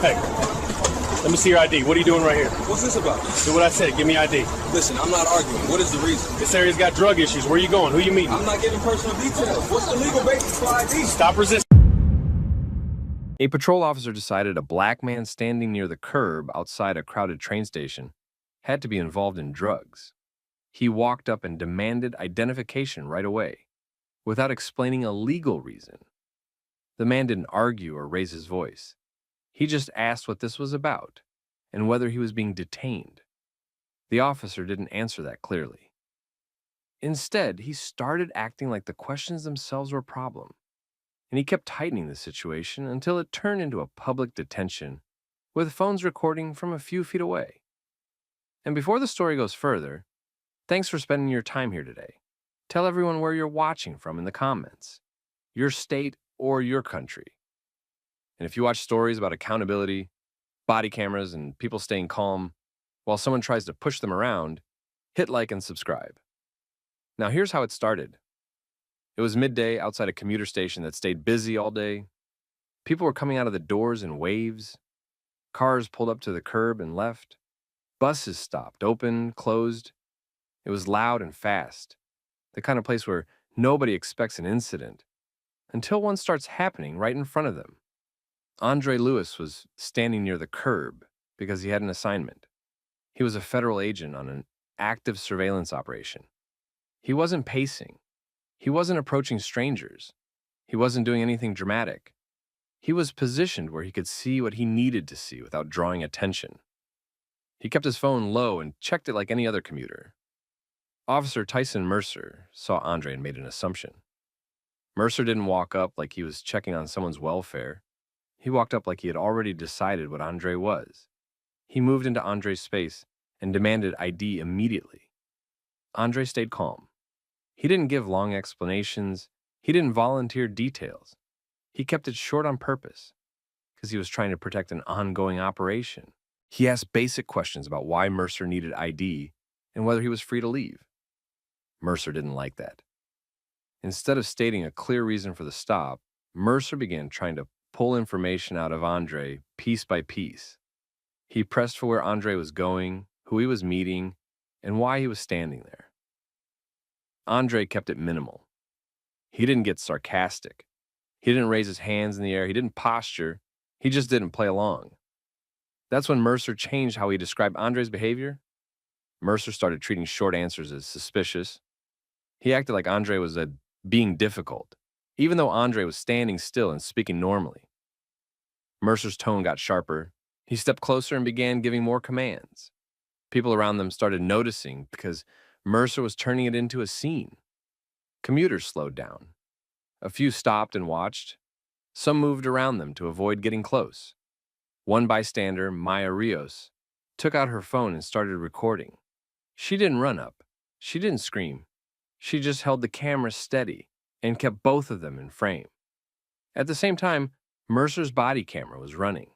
Hey, let me see your ID. What are you doing right here? What's this about? Do what I said. Give me ID. Listen, I'm not arguing. What is the reason? This area's got drug issues. Where you going? Who you meeting? I'm not giving personal details. What's the legal basis for ID? Stop resisting. A patrol officer decided a black man standing near the curb outside a crowded train station had to be involved in drugs. He walked up and demanded identification right away, without explaining a legal reason. The man didn't argue or raise his voice. He just asked what this was about and whether he was being detained. The officer didn't answer that clearly. Instead, he started acting like the questions themselves were a problem, and he kept tightening the situation until it turned into a public detention with phones recording from a few feet away. And before the story goes further, thanks for spending your time here today. Tell everyone where you're watching from in the comments, your state or your country. And if you watch stories about accountability, body cameras, and people staying calm while someone tries to push them around, hit like and subscribe. Now here's how it started. It was midday outside a commuter station that stayed busy all day. People were coming out of the doors in waves. Cars pulled up to the curb and left. Buses stopped, opened, closed. It was loud and fast, the kind of place where nobody expects an incident until one starts happening right in front of them. Andre Lewis was standing near the curb because he had an assignment. He was a federal agent on an active surveillance operation. He wasn't pacing. He wasn't approaching strangers. He wasn't doing anything dramatic. He was positioned where he could see what he needed to see without drawing attention. He kept his phone low and checked it like any other commuter. Officer Tyson Mercer saw Andre and made an assumption. Mercer didn't walk up like he was checking on someone's welfare. He walked up like he had already decided what Andre was. He moved into Andre's space and demanded ID immediately. Andre stayed calm. He didn't give long explanations. He didn't volunteer details. He kept it short on purpose because he was trying to protect an ongoing operation. He asked basic questions about why Mercer needed ID and whether he was free to leave. Mercer didn't like that. Instead of stating a clear reason for the stop, Mercer began trying to pull information out of Andre piece by piece. He pressed for where Andre was going, who he was meeting, and why he was standing there. Andre kept it minimal. He didn't get sarcastic. He didn't raise his hands in the air. He didn't posture. He just didn't play along. That's when Mercer changed how he described Andre's behavior. Mercer started treating short answers as suspicious. He acted like Andre was being difficult, even though Andre was standing still and speaking normally. Mercer's tone got sharper. He stepped closer and began giving more commands. People around them started noticing because Mercer was turning it into a scene. Commuters slowed down. A few stopped and watched. Some moved around them to avoid getting close. One bystander, Maya Rios, took out her phone and started recording. She didn't run up. She didn't scream. She just held the camera steady and kept both of them in frame. At the same time, Mercer's body camera was running.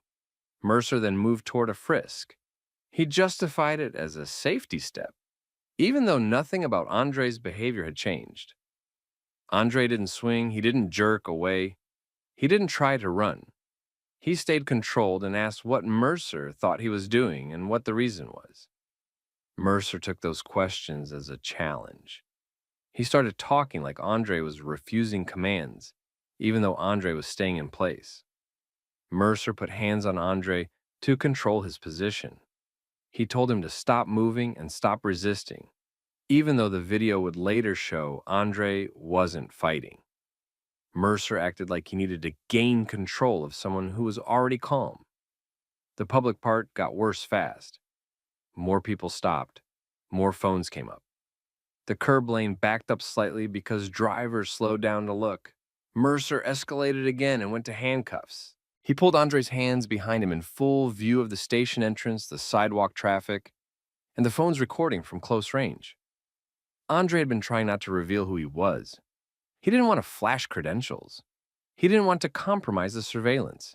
Mercer then moved toward a frisk. He justified it as a safety step, even though nothing about Andre's behavior had changed. Andre didn't swing, he didn't jerk away, he didn't try to run. He stayed controlled and asked what Mercer thought he was doing and what the reason was. Mercer took those questions as a challenge. He started talking like Andre was refusing commands, even though Andre was staying in place. Mercer put hands on Andre to control his position. He told him to stop moving and stop resisting, even though the video would later show Andre wasn't fighting. Mercer acted like he needed to gain control of someone who was already calm. The public part got worse fast. More people stopped. More phones came up. The curb lane backed up slightly because drivers slowed down to look. Mercer escalated again and went to handcuffs. He pulled Andre's hands behind him in full view of the station entrance, the sidewalk traffic, and the phone's recording from close range. Andre had been trying not to reveal who he was. He didn't want to flash credentials. He didn't want to compromise the surveillance.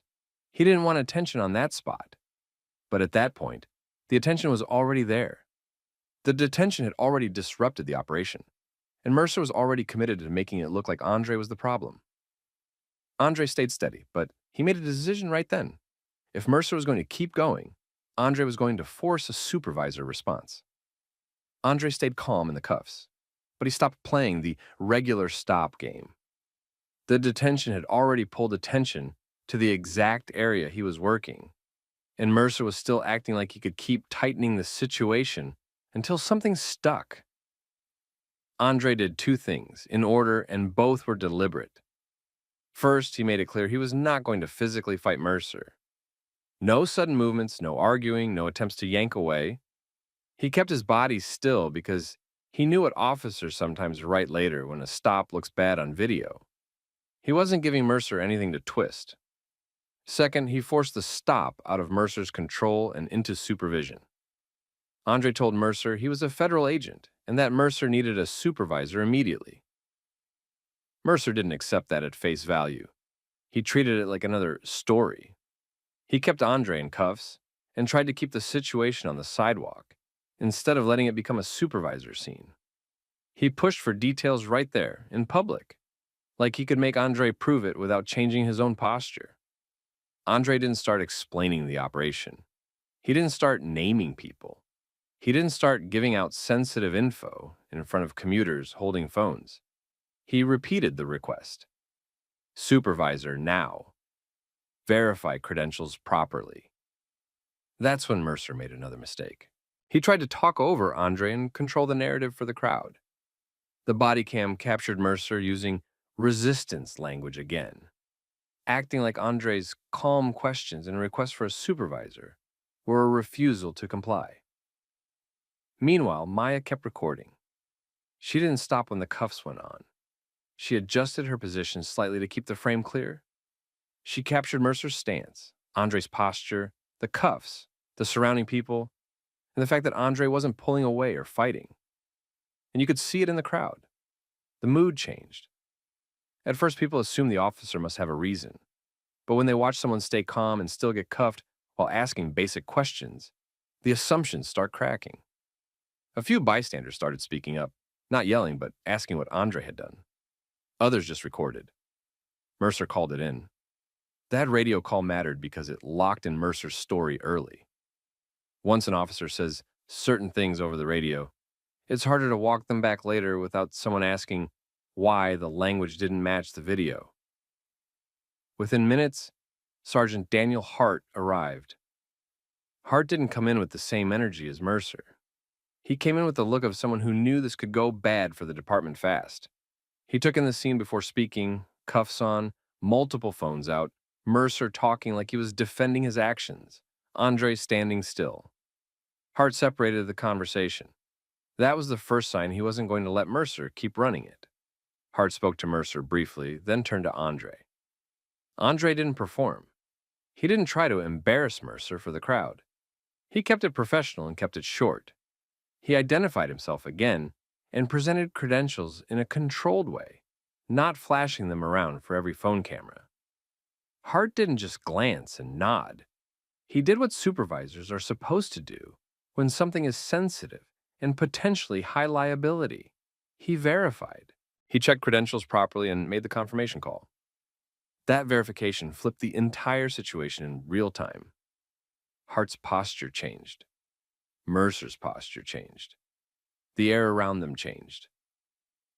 He didn't want attention on that spot. But at that point, the attention was already there. The detention had already disrupted the operation, and Mercer was already committed to making it look like Andre was the problem. Andre stayed steady, but he made a decision right then. If Mercer was going to keep going, Andre was going to force a supervisor response. Andre stayed calm in the cuffs, but he stopped playing the regular stop game. The detention had already pulled attention to the exact area he was working, and Mercer was still acting like he could keep tightening the situation until something stuck. Andre did two things in order, and both were deliberate. First, he made it clear he was not going to physically fight Mercer. No sudden movements, no arguing, no attempts to yank away. He kept his body still because he knew what officers sometimes write later when a stop looks bad on video. He wasn't giving Mercer anything to twist. Second, he forced the stop out of Mercer's control and into supervision. Andre told Mercer he was a federal agent and that Mercer needed a supervisor immediately. Mercer didn't accept that at face value. He treated it like another story. He kept Andre in cuffs and tried to keep the situation on the sidewalk instead of letting it become a supervisor scene. He pushed for details right there, in public, like he could make Andre prove it without changing his own posture. Andre didn't start explaining the operation. He didn't start naming people. He didn't start giving out sensitive info in front of commuters holding phones. He repeated the request. Supervisor now. Verify credentials properly. That's when Mercer made another mistake. He tried to talk over Andre and control the narrative for the crowd. The body cam captured Mercer using resistance language again, acting like Andre's calm questions and requests for a supervisor were a refusal to comply. Meanwhile, Maya kept recording. She didn't stop when the cuffs went on. She adjusted her position slightly to keep the frame clear. She captured Mercer's stance, Andre's posture, the cuffs, the surrounding people, and the fact that Andre wasn't pulling away or fighting. And you could see it in the crowd. The mood changed. At first, people assumed the officer must have a reason. But when they watch someone stay calm and still get cuffed while asking basic questions, the assumptions start cracking. A few bystanders started speaking up, not yelling, but asking what Andre had done. Others just recorded. Mercer called it in. That radio call mattered because it locked in Mercer's story early. Once an officer says certain things over the radio, it's harder to walk them back later without someone asking why the language didn't match the video. Within minutes, Sergeant Daniel Hart arrived. Hart didn't come in with the same energy as Mercer. He came in with the look of someone who knew this could go bad for the department fast. He took in the scene before speaking, cuffs on, multiple phones out, Mercer talking like he was defending his actions, Andre standing still. Hart separated the conversation. That was the first sign he wasn't going to let Mercer keep running it. Hart spoke to Mercer briefly, then turned to Andre. Andre didn't perform. He didn't try to embarrass Mercer for the crowd. He kept it professional and kept it short. He identified himself again and presented credentials in a controlled way, not flashing them around for every phone camera. Hart didn't just glance and nod. He did what supervisors are supposed to do when something is sensitive and potentially high liability. He verified. He checked credentials properly and made the confirmation call. That verification flipped the entire situation in real time. Hart's posture changed. Mercer's posture changed. The air around them changed.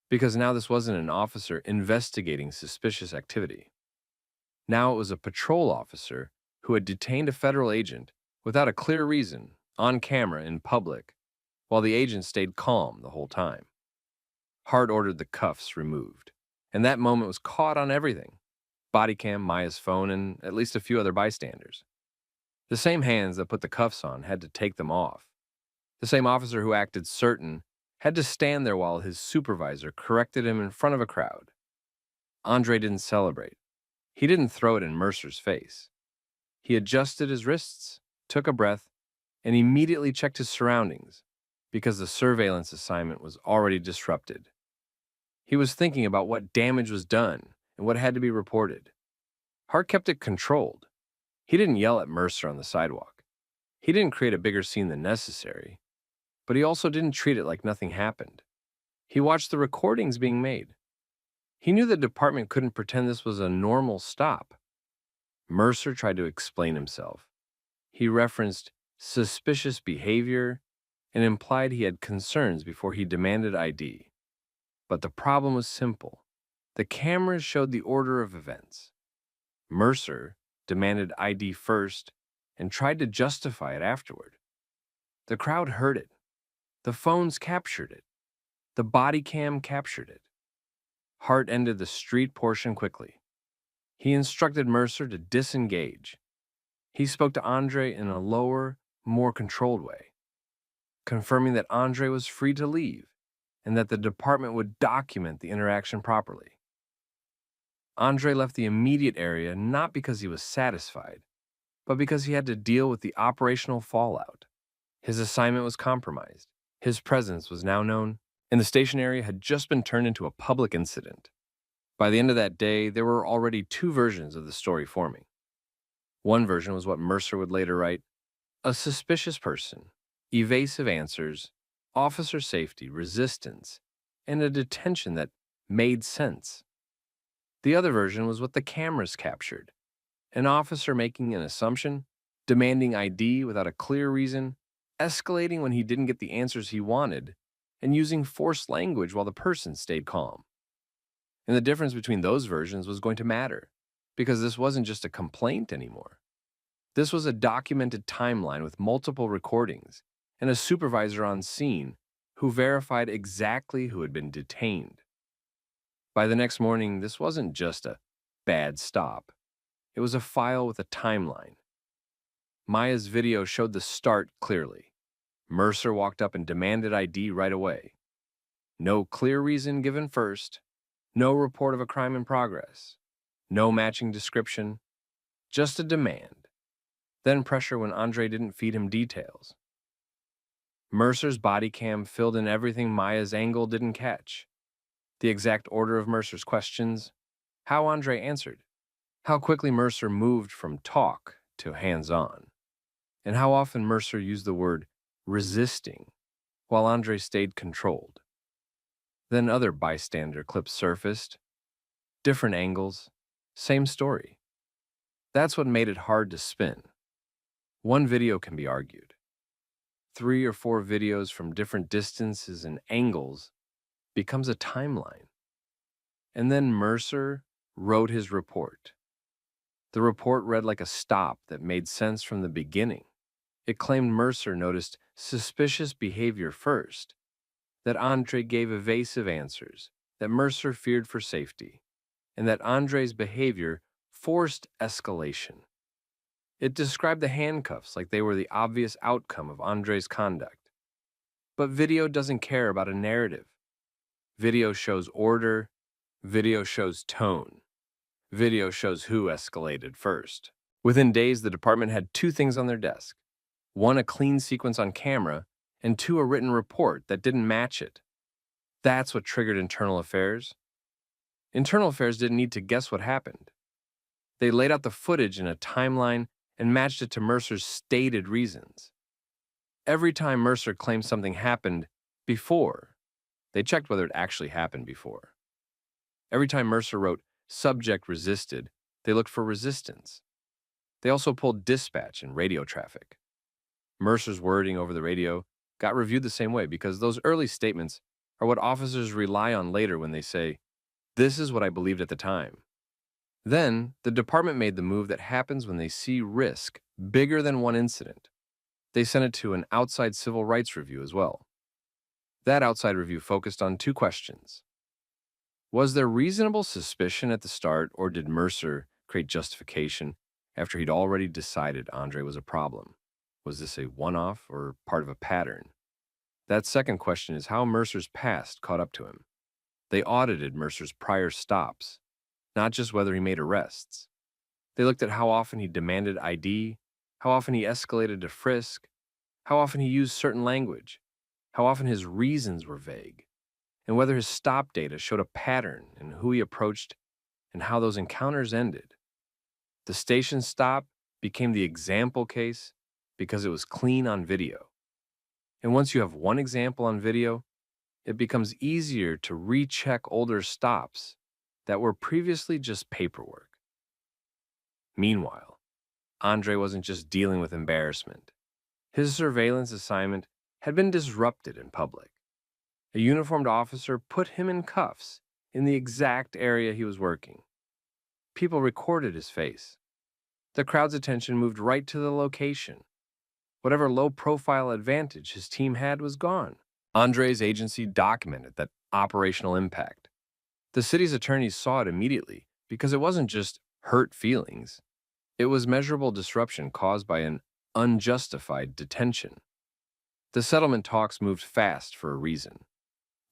Because now this wasn't an officer investigating suspicious activity. Now it was a patrol officer who had detained a federal agent without a clear reason, on camera in public, while the agent stayed calm the whole time. Hart ordered the cuffs removed, and that moment was caught on everything: Bodycam, Maya's phone, and at least a few other bystanders. The same hands that put the cuffs on had to take them off. The same officer who acted certain had to stand there while his supervisor corrected him in front of a crowd. Andre didn't celebrate. He didn't throw it in Mercer's face. He adjusted his wrists, took a breath, and immediately checked his surroundings because the surveillance assignment was already disrupted. He was thinking about what damage was done and what had to be reported. Hart kept it controlled. He didn't yell at Mercer on the sidewalk. He didn't create a bigger scene than necessary, but he also didn't treat it like nothing happened. He watched the recordings being made. He knew the department couldn't pretend this was a normal stop. Mercer tried to explain himself. He referenced suspicious behavior and implied he had concerns before he demanded ID. But the problem was simple. The cameras showed the order of events. Mercer demanded ID first and tried to justify it afterward. The crowd heard it. The phones captured it. The body cam captured it. Hart ended the street portion quickly. He instructed Mercer to disengage. He spoke to Andre in a lower, more controlled way, confirming that Andre was free to leave and that the department would document the interaction properly. Andre left the immediate area not because he was satisfied, but because he had to deal with the operational fallout. His assignment was compromised. His presence was now known, and the station area had just been turned into a public incident. By the end of that day, there were already two versions of the story forming. One version was what Mercer would later write: a suspicious person, evasive answers, officer safety, resistance, and a detention that made sense. The other version was what the cameras captured: an officer making an assumption, demanding ID without a clear reason, escalating when he didn't get the answers he wanted, and using forced language while the person stayed calm. And the difference between those versions was going to matter, because this wasn't just a complaint anymore. This was a documented timeline with multiple recordings and a supervisor on scene who verified exactly who had been detained. By the next morning, this wasn't just a bad stop. It was a file with a timeline. Maya's video showed the start clearly. Mercer walked up and demanded ID right away. No clear reason given first, no report of a crime in progress, no matching description, just a demand. Then pressure when Andre didn't feed him details. Mercer's body cam filled in everything Maya's angle didn't catch. The exact order of Mercer's questions, how Andre answered, how quickly Mercer moved from talk to hands-on, and how often Mercer used the word resisting while Andre stayed controlled. Then other bystander clips surfaced, different angles, same story. That's what made it hard to spin. One video can be argued. 3 or 4 videos from different distances and angles becomes a timeline. And then Mercer wrote his report. The report read like a stop that made sense from the beginning. It claimed Mercer noticed suspicious behavior first, that Andre gave evasive answers, that Mercer feared for safety, and that Andre's behavior forced escalation. It described the handcuffs like they were the obvious outcome of Andre's conduct. But video doesn't care about a narrative. Video shows order, video shows tone, video shows who escalated first. Within days, the department had 2 things on their desk. 1, a clean sequence on camera, and 2, a written report that didn't match it. That's what triggered Internal Affairs. Internal Affairs didn't need to guess what happened. They laid out the footage in a timeline and matched it to Mercer's stated reasons. Every time Mercer claimed something happened before, they checked whether it actually happened before. Every time Mercer wrote "subject resisted," they looked for resistance. They also pulled dispatch and radio traffic. Mercer's wording over the radio got reviewed the same way because those early statements are what officers rely on later when they say, "This is what I believed at the time." Then, the department made the move that happens when they see risk bigger than one incident. They sent it to an outside civil rights review as well. That outside review focused on 2 questions. Was there reasonable suspicion at the start, or did Mercer create justification after he'd already decided Andre was a problem? Was this a one-off or part of a pattern? That second question is how Mercer's past caught up to him. They audited Mercer's prior stops, not just whether he made arrests. They looked at how often he demanded ID, how often he escalated to frisk, how often he used certain language, how often his reasons were vague, and whether his stop data showed a pattern in who he approached and how those encounters ended. The station stop became the example case because it was clean on video. And once you have one example on video, it becomes easier to recheck older stops that were previously just paperwork. Meanwhile, Andre wasn't just dealing with embarrassment. His surveillance assignment had been disrupted in public. A uniformed officer put him in cuffs in the exact area he was working. People recorded his face. The crowd's attention moved right to the location. Whatever low-profile advantage his team had was gone. Andre's agency documented that operational impact. The city's attorneys saw it immediately because it wasn't just hurt feelings. It was measurable disruption caused by an unjustified detention. The settlement talks moved fast for a reason.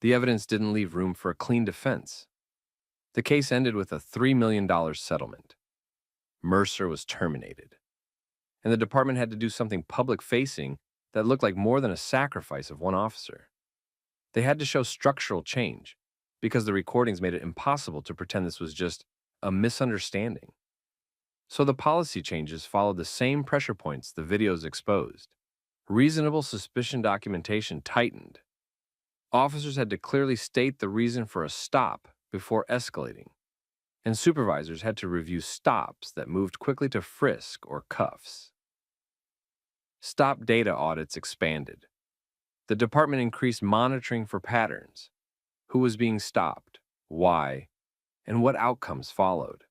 The evidence didn't leave room for a clean defense. The case ended with a $3 million settlement. Mercer was terminated, and the department had to do something public-facing that looked like more than a sacrifice of one officer. They had to show structural change because the recordings made it impossible to pretend this was just a misunderstanding. So the policy changes followed the same pressure points the videos exposed. Reasonable suspicion documentation tightened. Officers had to clearly state the reason for a stop before escalating, and supervisors had to review stops that moved quickly to frisk or cuffs. Stop data audits expanded. The department increased monitoring for patterns: who was being stopped, why, and what outcomes followed.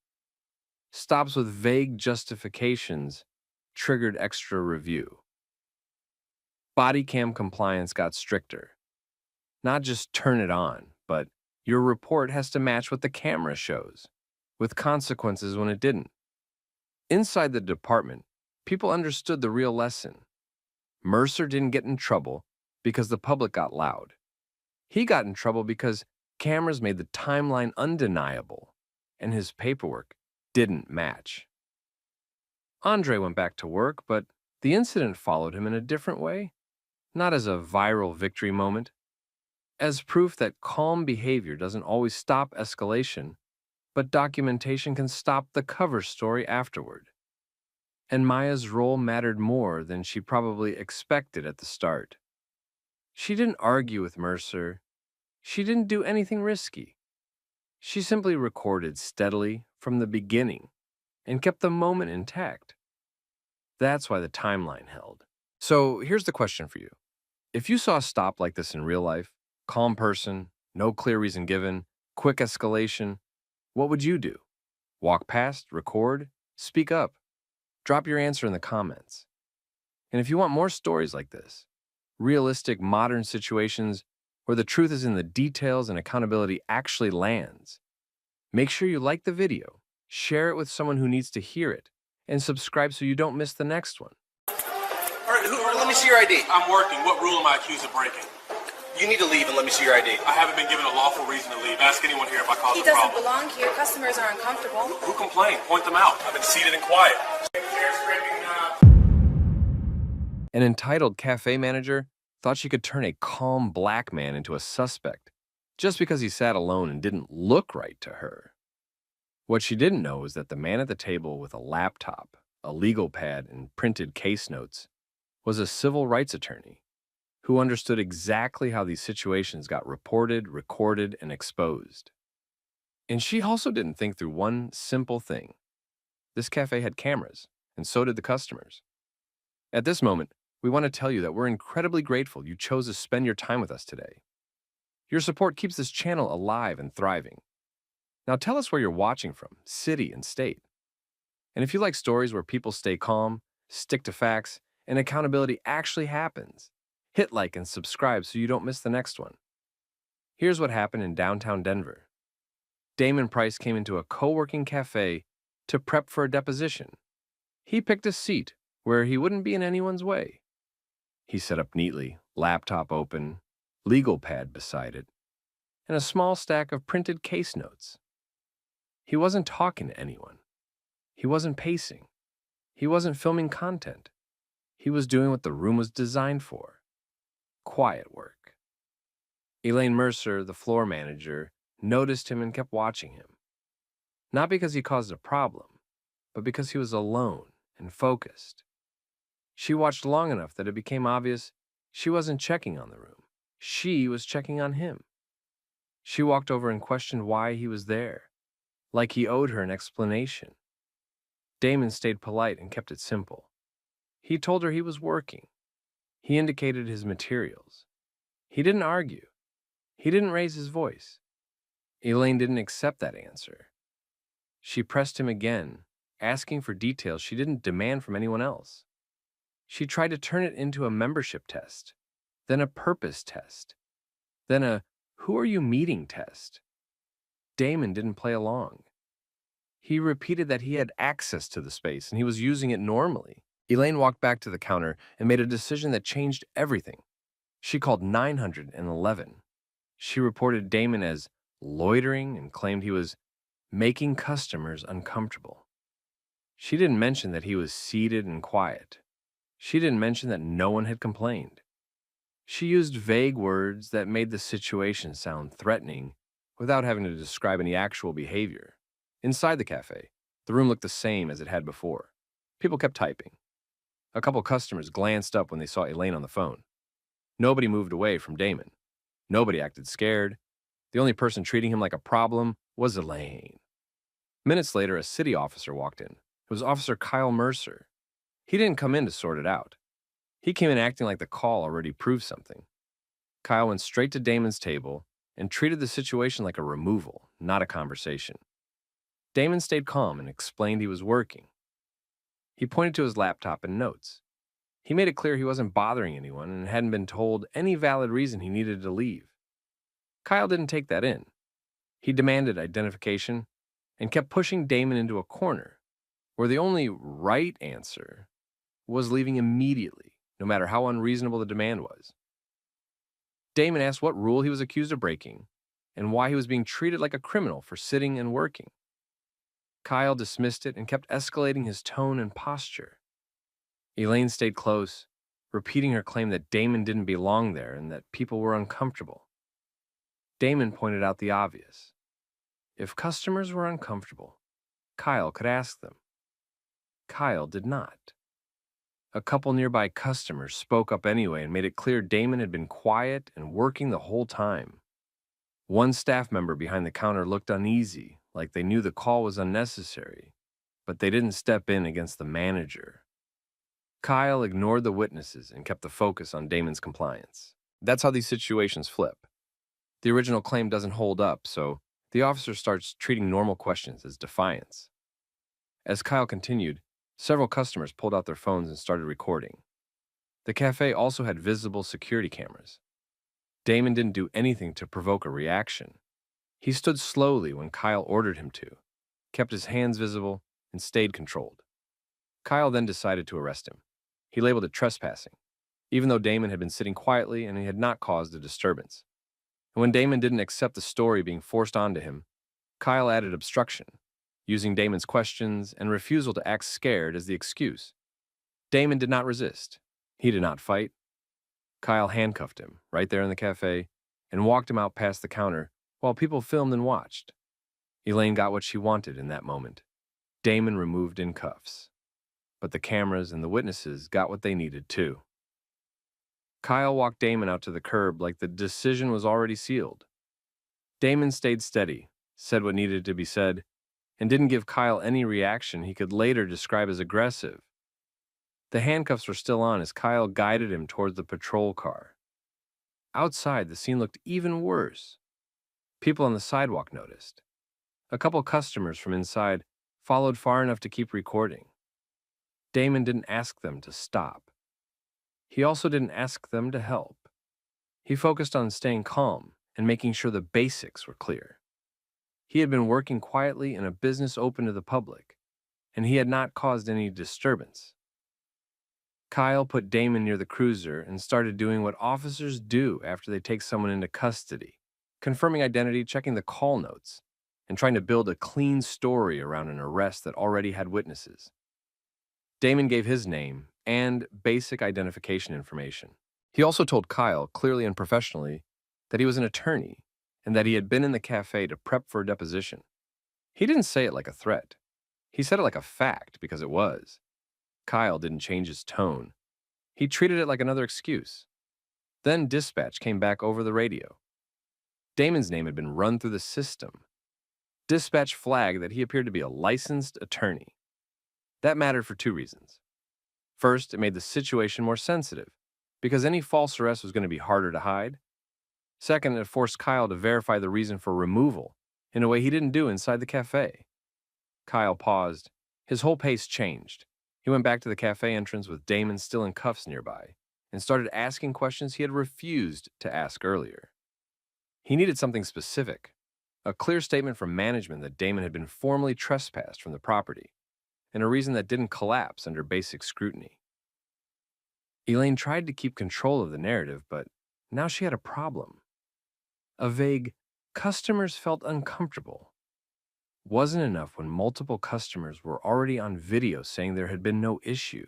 Stops with vague justifications triggered extra review. Bodycam compliance got stricter. Not just turn it on, but your report has to match what the camera shows, with consequences when it didn't. Inside the department, people understood the real lesson. Mercer didn't get in trouble because the public got loud. He got in trouble because cameras made the timeline undeniable, and his paperwork didn't match. Andre went back to work, but the incident followed him in a different way, not as a viral victory moment, as proof that calm behavior doesn't always stop escalation, but documentation can stop the cover story afterward. And Maya's role mattered more than she probably expected at the start. She didn't argue with Mercer. She didn't do anything risky. She simply recorded steadily from the beginning and kept the moment intact. That's why the timeline held. So here's the question for you. If you saw a stop like this in real life, calm person, no clear reason given, quick escalation, what would you do? Walk past, record, speak up. Drop your answer in the comments. And if you want more stories like this, realistic modern situations where the truth is in the details and accountability actually lands, make sure you like the video, share it with someone who needs to hear it, and subscribe so you don't miss the next one. All right, let me see your ID. I'm working. What rule am I accused of breaking? You need to leave and let me see your ID. I haven't been given a lawful reason to leave. Ask anyone here if I caused He a doesn't problem. belong here. Customers are uncomfortable. Who complained? Point them out. I've been seated and quiet. An entitled cafe manager thought she could turn a calm black man into a suspect just because he sat alone and didn't look right to her. What she didn't know is that the man at the table with a laptop, a legal pad, and printed case notes was a civil rights attorney who understood exactly how these situations got reported, recorded, and exposed. And she also didn't think through one simple thing. This cafe had cameras, and so did the customers. At this moment, we want to tell you that we're incredibly grateful you chose to spend your time with us today. Your support keeps this channel alive and thriving. Now tell us where you're watching from, city and state. And if you like stories where people stay calm, stick to facts, and accountability actually happens, hit like and subscribe so you don't miss the next one. Here's what happened in downtown Denver. Damon Price came into a co-working cafe to prep for a deposition. He picked a seat where he wouldn't be in anyone's way. He set up neatly, laptop open, legal pad beside it, and a small stack of printed case notes. He wasn't talking to anyone. He wasn't pacing. He wasn't filming content. He was doing what the room was designed for: quiet work. Elaine Mercer, the floor manager, noticed him and kept watching him. Not because he caused a problem, but because he was alone and focused. She watched long enough that it became obvious she wasn't checking on the room. She was checking on him. She walked over and questioned why he was there, like he owed her an explanation. Damon stayed polite and kept it simple. He told her he was working. He indicated his materials. He didn't argue. He didn't raise his voice. Elaine didn't accept that answer. She pressed him again, asking for details she didn't demand from anyone else. She tried to turn it into a membership test, then a purpose test, then a who are you meeting test. Damon didn't play along. He repeated that he had access to the space and he was using it normally. Elaine walked back to the counter and made a decision that changed everything. She called 911. She reported Damon as loitering and claimed he was making customers uncomfortable. She didn't mention that he was seated and quiet. She didn't mention that no one had complained. She used vague words that made the situation sound threatening without having to describe any actual behavior. Inside the cafe, the room looked the same as it had before. People kept typing. A couple customers glanced up when they saw Elaine on the phone. Nobody moved away from Damon. Nobody acted scared. The only person treating him like a problem was Elaine. Minutes later, a city officer walked in. It was Officer Kyle Mercer. He didn't come in to sort it out. He came in acting like the call already proved something. Kyle went straight to Damon's table and treated the situation like a removal, not a conversation. Damon stayed calm and explained he was working. He pointed to his laptop and notes. He made it clear he wasn't bothering anyone and hadn't been told any valid reason he needed to leave. Kyle didn't take that in. He demanded identification and kept pushing Damon into a corner where the only right answer was leaving immediately, no matter how unreasonable the demand was. Damon asked what rule he was accused of breaking and why he was being treated like a criminal for sitting and working. Kyle dismissed it and kept escalating his tone and posture. Elaine stayed close, repeating her claim that Damon didn't belong there and that people were uncomfortable. Damon pointed out the obvious. If customers were uncomfortable, Kyle could ask them. Kyle did not. A couple nearby customers spoke up anyway and made it clear Damon had been quiet and working the whole time. One staff member behind the counter looked uneasy, like they knew the call was unnecessary, but they didn't step in against the manager. Kyle ignored the witnesses and kept the focus on Damon's compliance. That's how these situations flip. The original claim doesn't hold up, so the officer starts treating normal questions as defiance. As Kyle continued, several customers pulled out their phones and started recording. The cafe also had visible security cameras. Damon didn't do anything to provoke a reaction. He stood slowly when Kyle ordered him to, kept his hands visible, and stayed controlled. Kyle then decided to arrest him. He labeled it trespassing, even though Damon had been sitting quietly and he had not caused a disturbance. And when Damon didn't accept the story being forced onto him, Kyle added obstruction, using Damon's questions and refusal to act scared as the excuse. Damon did not resist. He did not fight. Kyle handcuffed him right there in the cafe and walked him out past the counter while people filmed and watched. Elaine got what she wanted in that moment. Damon removed in cuffs. But the cameras and the witnesses got what they needed too. Kyle walked Damon out to the curb like the decision was already sealed. Damon stayed steady, said what needed to be said, and didn't give Kyle any reaction he could later describe as aggressive. The handcuffs were still on as Kyle guided him towards the patrol car. Outside, the scene looked even worse. People on the sidewalk noticed. A couple customers from inside followed far enough to keep recording. Damon didn't ask them to stop. He also didn't ask them to help. He focused on staying calm and making sure the basics were clear. He had been working quietly in a business open to the public, and he had not caused any disturbance. Kyle put Damon near the cruiser and started doing what officers do after they take someone into custody, confirming identity, checking the call notes, and trying to build a clean story around an arrest that already had witnesses. Damon gave his name and basic identification information. He also told Kyle, clearly and professionally, that he was an attorney and that he had been in the cafe to prep for a deposition. He didn't say it like a threat. He said it like a fact because it was. Kyle didn't change his tone. He treated it like another excuse. Then dispatch came back over the radio. Damon's name had been run through the system. Dispatch flagged that he appeared to be a licensed attorney. That mattered for two reasons. First, it made the situation more sensitive, because any false arrest was going to be harder to hide. Second, it forced Kyle to verify the reason for removal in a way he didn't do inside the cafe. Kyle paused. His whole pace changed. He went back to the cafe entrance with Damon still in cuffs nearby and started asking questions he had refused to ask earlier. He needed something specific, a clear statement from management that Damon had been formally trespassed from the property, and a reason that didn't collapse under basic scrutiny. Elaine tried to keep control of the narrative, but now she had a problem. A vague, "customers felt uncomfortable" wasn't enough when multiple customers were already on video saying there had been no issue.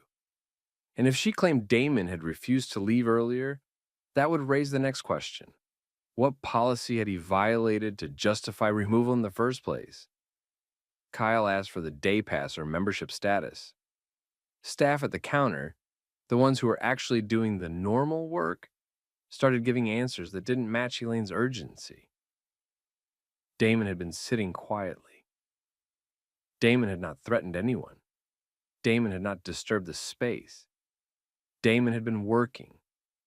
And if she claimed Damon had refused to leave earlier, that would raise the next question. What policy had he violated to justify removal in the first place? Kyle asked for the day pass or membership status. Staff at the counter, the ones who were actually doing the normal work, started giving answers that didn't match Elaine's urgency. Damon had been sitting quietly. Damon had not threatened anyone. Damon had not disturbed the space. Damon had been working.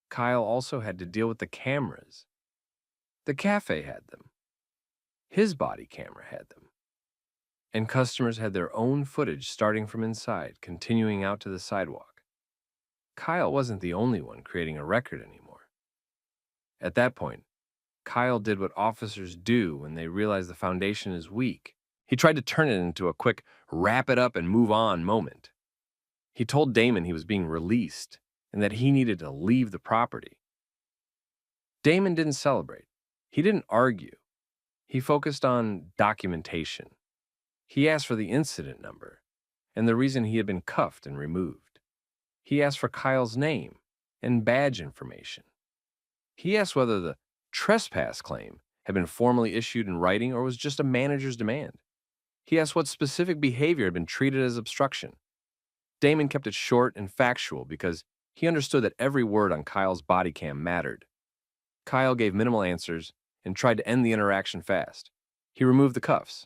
Kyle also had to deal with the cameras. The cafe had them. His body camera had them. And customers had their own footage starting from inside, continuing out to the sidewalk. Kyle wasn't the only one creating a record anymore. At that point, Kyle did what officers do when they realize the foundation is weak. He tried to turn it into a quick wrap it up and move on moment. He told Damon he was being released and that he needed to leave the property. Damon didn't celebrate. He didn't argue. He focused on documentation. He asked for the incident number and the reason he had been cuffed and removed. He asked for Kyle's name and badge information. He asked whether the trespass claim had been formally issued in writing or was just a manager's demand. He asked what specific behavior had been treated as obstruction. Damon kept it short and factual because he understood that every word on Kyle's body cam mattered. Kyle gave minimal answers and tried to end the interaction fast. He removed the cuffs.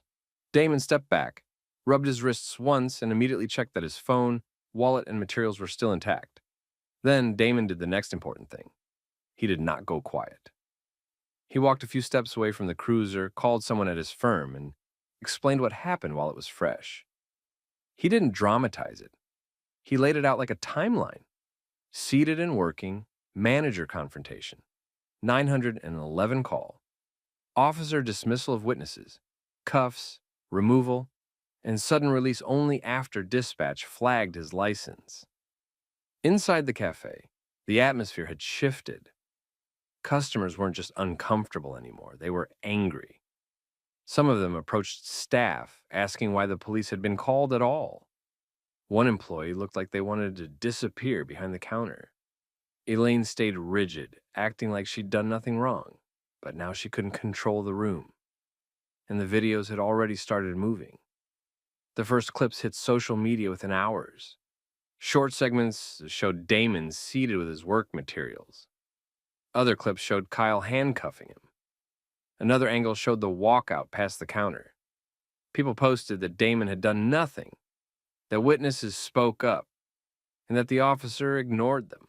Damon stepped back, rubbed his wrists once, and immediately checked that his phone, wallet, and materials were still intact. Then Damon did the next important thing. He did not go quiet. He walked a few steps away from the cruiser, called someone at his firm, and explained what happened while it was fresh. He didn't dramatize it. He laid it out like a timeline. Seated and working, manager confrontation, 911 call, officer dismissal of witnesses, cuffs, removal, and sudden release only after dispatch flagged his license. Inside the cafe, the atmosphere had shifted. Customers weren't just uncomfortable anymore, they were angry. Some of them approached staff, asking why the police had been called at all. One employee looked like they wanted to disappear behind the counter. Elaine stayed rigid, acting like she'd done nothing wrong, but now she couldn't control the room. And the videos had already started moving. The first clips hit social media within hours. Short segments showed Damon seated with his work materials. Other clips showed Kyle handcuffing him. Another angle showed the walkout past the counter. People posted that Damon had done nothing, that witnesses spoke up, and that the officer ignored them.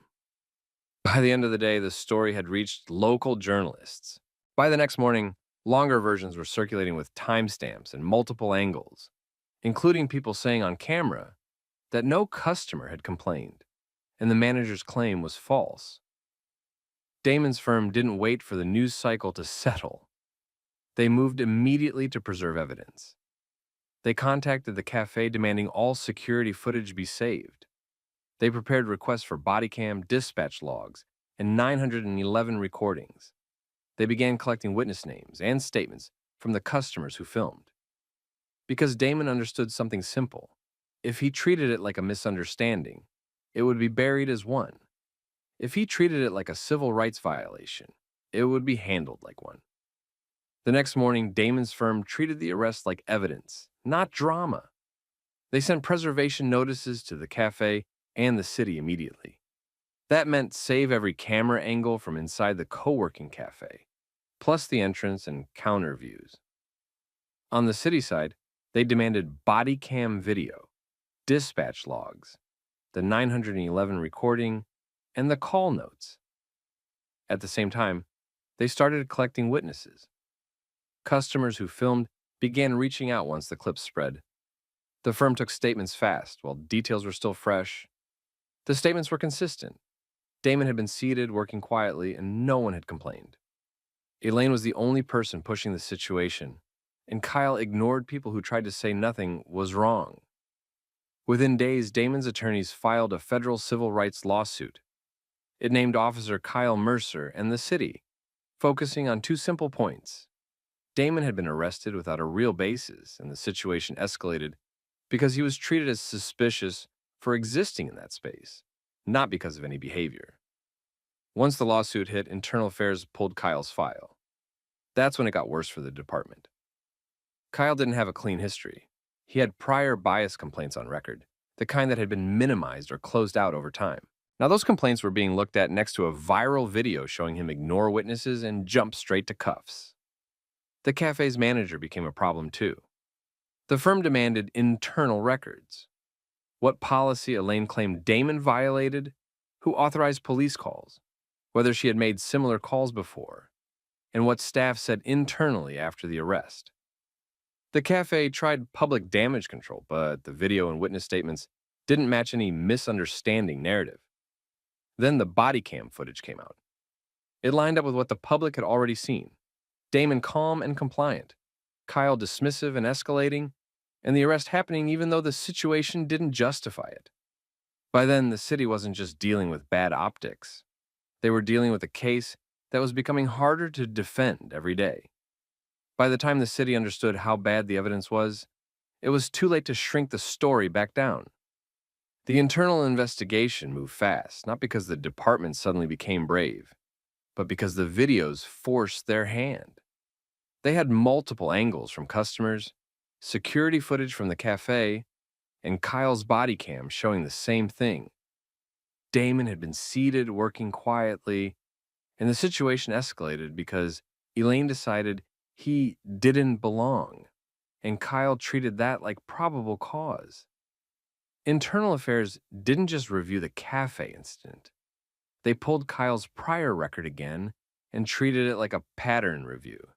By the end of the day, the story had reached local journalists. By the next morning, longer versions were circulating with timestamps and multiple angles, including people saying on camera that no customer had complained, and the manager's claim was false. Damon's firm didn't wait for the news cycle to settle. They moved immediately to preserve evidence. They contacted the cafe demanding all security footage be saved. They prepared requests for Bodycam dispatch logs and 911 recordings. They began collecting witness names and statements from the customers who filmed. Because Damon understood something simple. If he treated it like a misunderstanding, it would be buried as one. If he treated it like a civil rights violation, it would be handled like one. The next morning, Damon's firm treated the arrest like evidence, not drama. They sent preservation notices to the cafe and the city immediately. That meant save every camera angle from inside the co-working cafe, plus the entrance and counter views. On the city side, they demanded body cam video, dispatch logs, the 911 recording, and the call notes. At the same time, they started collecting witnesses. Customers who filmed began reaching out once the clips spread. The firm took statements fast while details were still fresh. The statements were consistent. Damon had been seated, working quietly, and no one had complained. Elaine was the only person pushing the situation, and Kyle ignored people who tried to say nothing was wrong. Within days, Damon's attorneys filed a federal civil rights lawsuit. It named Officer Kyle Mercer and the city, focusing on two simple points. Damon had been arrested without a real basis, and the situation escalated because he was treated as suspicious for existing in that space, not because of any behavior. Once the lawsuit hit, Internal Affairs pulled Kyle's file. That's when it got worse for the department. Kyle didn't have a clean history. He had prior bias complaints on record, the kind that had been minimized or closed out over time. Now, those complaints were being looked at next to a viral video showing him ignore witnesses and jump straight to cuffs. The cafe's manager became a problem too. The firm demanded internal records. What policy Elaine claimed Damon violated, who authorized police calls, whether she had made similar calls before, and what staff said internally after the arrest. The cafe tried public damage control, but the video and witness statements didn't match any misunderstanding narrative. Then the Bodycam footage came out. It lined up with what the public had already seen. Damon calm and compliant, Kyle dismissive and escalating, and the arrest happening even though the situation didn't justify it. By then, the city wasn't just dealing with bad optics. They were dealing with a case that was becoming harder to defend every day. By the time the city understood how bad the evidence was, it was too late to shrink the story back down. The internal investigation moved fast, not because the department suddenly became brave, but because the videos forced their hand. They had multiple angles from customers, security footage from the cafe, and Kyle's body cam showing the same thing. Damon had been seated, working quietly, and the situation escalated because Elaine decided he didn't belong, and Kyle treated that like probable cause. Internal Affairs didn't just review the cafe incident. They pulled Kyle's prior record again and treated it like a pattern review,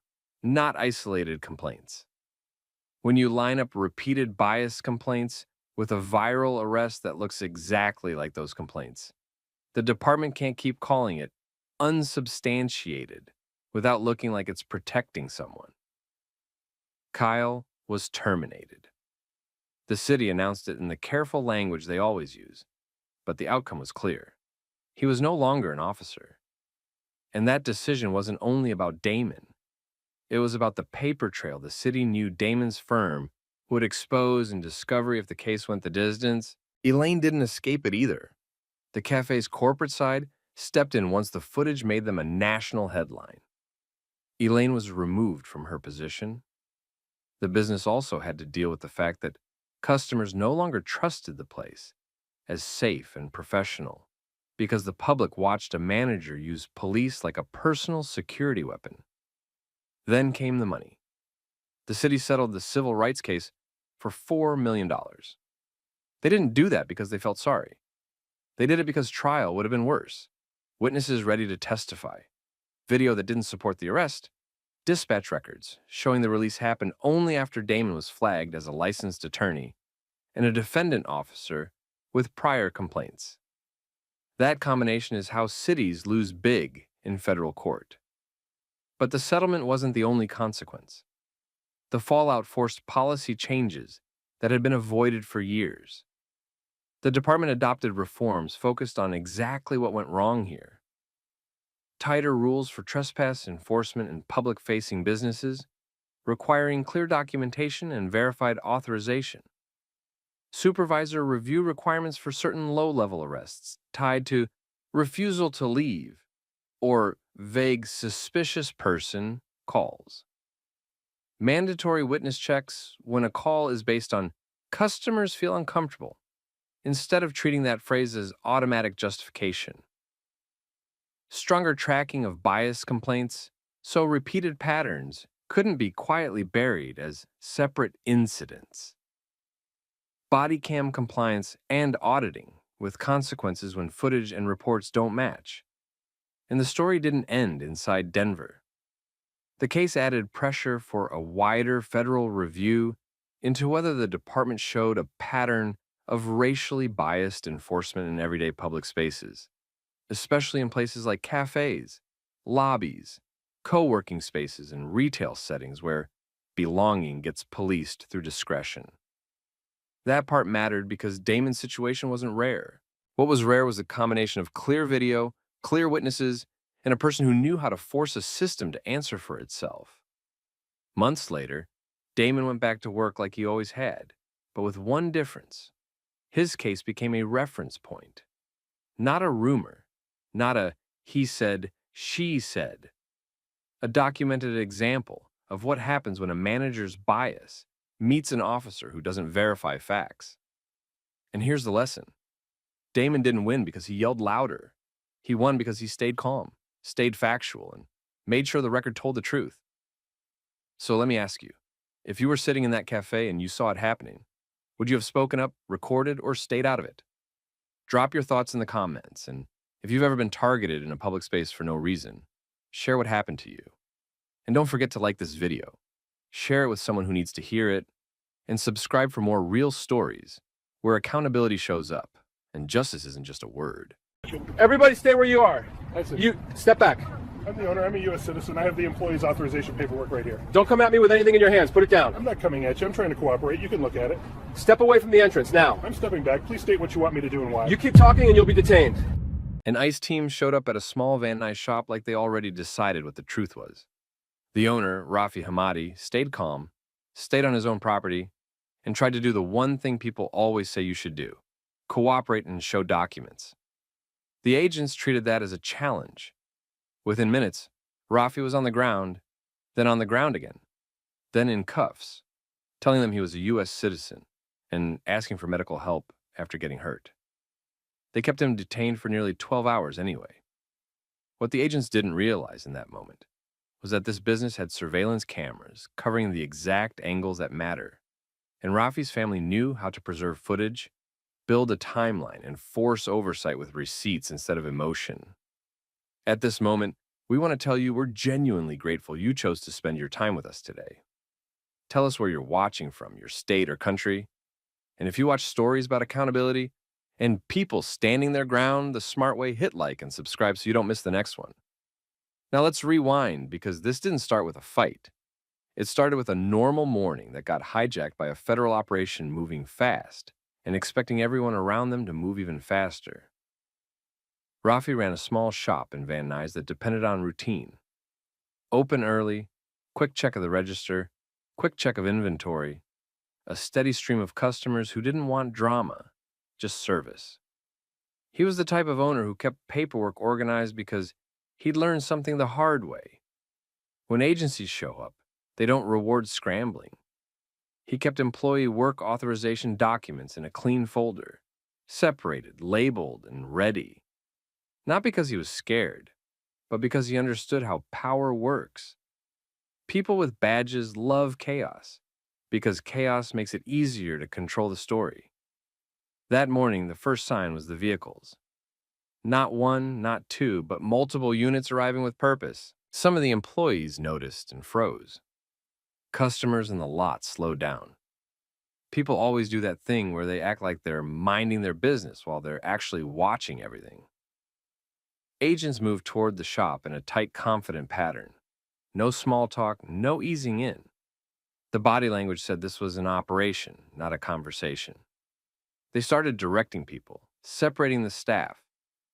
not isolated complaints. When you line up repeated bias complaints with a viral arrest that looks exactly like those complaints, the department can't keep calling it unsubstantiated without looking like it's protecting someone. Kyle was terminated. The city announced it in the careful language they always use, but the outcome was clear. He was no longer an officer. And that decision wasn't only about Damon. It was about the paper trail the city knew Damon's firm would expose in discovery if the case went the distance. Elaine didn't escape it either. The cafe's corporate side stepped in once the footage made them a national headline. Elaine was removed from her position. The business also had to deal with the fact that customers no longer trusted the place as safe and professional because the public watched a manager use police like a personal security weapon. Then came the money. The city settled the civil rights case for $4 million. They didn't do that because they felt sorry. They did it because trial would have been worse. Witnesses ready to testify, video that didn't support the arrest, dispatch records showing the release happened only after Damon was flagged as a licensed attorney, and a defendant officer with prior complaints. That combination is how cities lose big in federal court. But the settlement wasn't the only consequence. The fallout forced policy changes that had been avoided for years. The department adopted reforms focused on exactly what went wrong here. Tighter rules for trespass enforcement in public-facing businesses, requiring clear documentation and verified authorization. Supervisor review requirements for certain low-level arrests tied to refusal to leave or vague suspicious person calls. Mandatory witness checks when a call is based on customers feel uncomfortable, instead of treating that phrase as automatic justification. Stronger tracking of bias complaints, so repeated patterns couldn't be quietly buried as separate incidents. Bodycam compliance and auditing, with consequences when footage and reports don't match. And the story didn't end inside Denver. The case added pressure for a wider federal review into whether the department showed a pattern of racially biased enforcement in everyday public spaces, especially in places like cafes, lobbies, co-working spaces, and retail settings where belonging gets policed through discretion. That part mattered because Damon's situation wasn't rare. What was rare was a combination of clear video, clear witnesses, and a person who knew how to force a system to answer for itself. Months later, Damon went back to work like he always had, but with one difference. His case became a reference point. Not a rumor, not a he said, she said. A documented example of what happens when a manager's bias meets an officer who doesn't verify facts. And here's the lesson. Damon didn't win because he yelled louder. He won because he stayed calm, stayed factual, and made sure the record told the truth. So let me ask you, if you were sitting in that cafe and you saw it happening, would you have spoken up, recorded, or stayed out of it? Drop your thoughts in the comments, and if you've ever been targeted in a public space for no reason, share what happened to you. And don't forget to like this video, share it with someone who needs to hear it, and subscribe for more real stories where accountability shows up and justice isn't just a word. Everybody stay where you are. That's it. You step back. I'm the owner. I'm a U.S. citizen. I have the employee's authorization paperwork right here. Don't come at me with anything in your hands. Put it down. I'm not coming at you. I'm trying to cooperate. You can look at it. Step away from the entrance now. I'm stepping back. Please state what you want me to do and why. You keep talking and you'll be detained. An ICE team showed up at a small Van Nuys shop like they already decided what the truth was. The owner, Rafi Hamadi, stayed calm, stayed on his own property, and tried to do the one thing people always say you should do: cooperate and show documents. The agents treated that as a challenge. Within minutes, Rafi was on the ground, then on the ground again, then in cuffs, telling them he was a U.S. citizen and asking for medical help after getting hurt. They kept him detained for nearly 12 hours anyway. What the agents didn't realize in that moment was that this business had surveillance cameras covering the exact angles that matter, and Rafi's family knew how to preserve footage, build a timeline, and force oversight with receipts instead of emotion. At this moment, we want to tell you we're genuinely grateful you chose to spend your time with us today. Tell us where you're watching from, your state or country. And if you watch stories about accountability and people standing their ground the smart way, hit like and subscribe so you don't miss the next one. Now let's rewind, because this didn't start with a fight. It started with a normal morning that got hijacked by a federal operation moving fast and expecting everyone around them to move even faster. Rafi ran a small shop in Van Nuys that depended on routine. Open early, quick check of the register, quick check of inventory, a steady stream of customers who didn't want drama, just service. He was the type of owner who kept paperwork organized because he'd learned something the hard way. When agencies show up, they don't reward scrambling. He kept employee work authorization documents in a clean folder, separated, labeled, and ready. Not because he was scared, but because he understood how power works. People with badges love chaos, because chaos makes it easier to control the story. That morning, the first sign was the vehicles. Not one, not two, but multiple units arriving with purpose. Some of the employees noticed and froze. Customers in the lot slowed down. People always do that thing where they act like they're minding their business while they're actually watching everything. Agents moved toward the shop in a tight, confident pattern. No small talk, no easing in. The body language said this was an operation, not a conversation. They started directing people, separating the staff,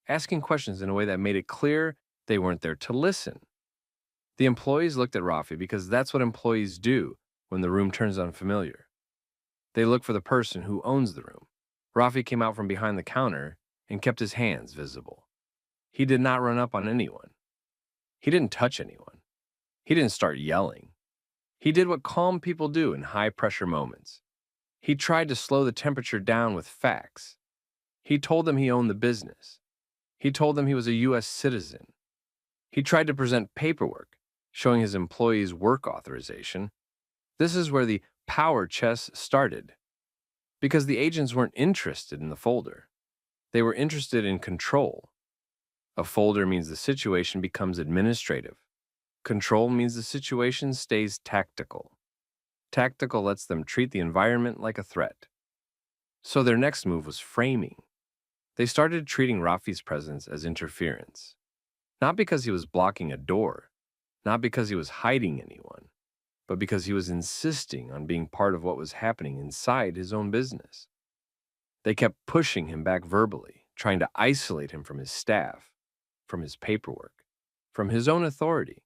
asking questions in a way that made it clear they weren't there to listen. The employees looked at Rafi because that's what employees do when the room turns unfamiliar. They look for the person who owns the room. Rafi came out from behind the counter and kept his hands visible. He did not run up on anyone. He didn't touch anyone. He didn't start yelling. He did what calm people do in high-pressure moments. He tried to slow the temperature down with facts. He told them he owned the business. He told them he was a U.S. citizen. He tried to present paperwork showing his employees' work authorization. This is where the power chess started. Because the agents weren't interested in the folder. They were interested in control. A folder means the situation becomes administrative. Control means the situation stays tactical. Tactical lets them treat the environment like a threat. So their next move was framing. They started treating Rafi's presence as interference. Not because he was blocking a door, not because he was hiding anyone, but because he was insisting on being part of what was happening inside his own business. They kept pushing him back verbally, trying to isolate him from his staff, from his paperwork, from his own authority.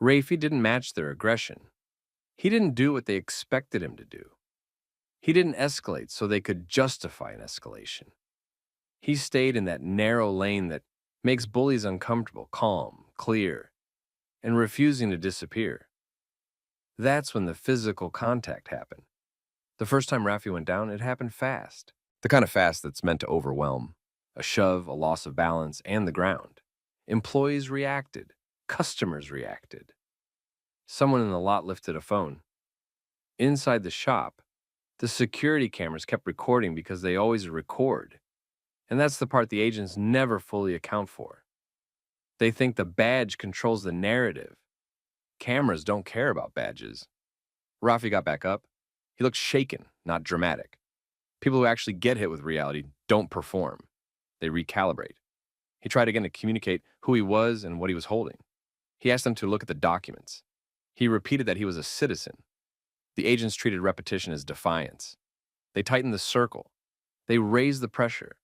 Rafi didn't match their aggression. He didn't do what they expected him to do. He didn't escalate so they could justify an escalation. He stayed in that narrow lane that makes bullies uncomfortable, calm, clear, and refusing to disappear. That's when the physical contact happened. The first time Rafi went down, it happened fast. The kind of fast that's meant to overwhelm. A shove, a loss of balance, and the ground. Employees reacted. Customers reacted. Someone in the lot lifted a phone. Inside the shop, the security cameras kept recording because they always record. And that's the part the agents never fully account for. They think the badge controls the narrative. Cameras don't care about badges. Rafi got back up. He looked shaken, not dramatic. People who actually get hit with reality don't perform. They recalibrate. He tried again to communicate who he was and what he was holding. He asked them to look at the documents. He repeated that he was a citizen. The agents treated repetition as defiance. They tightened the circle. They raised the pressure.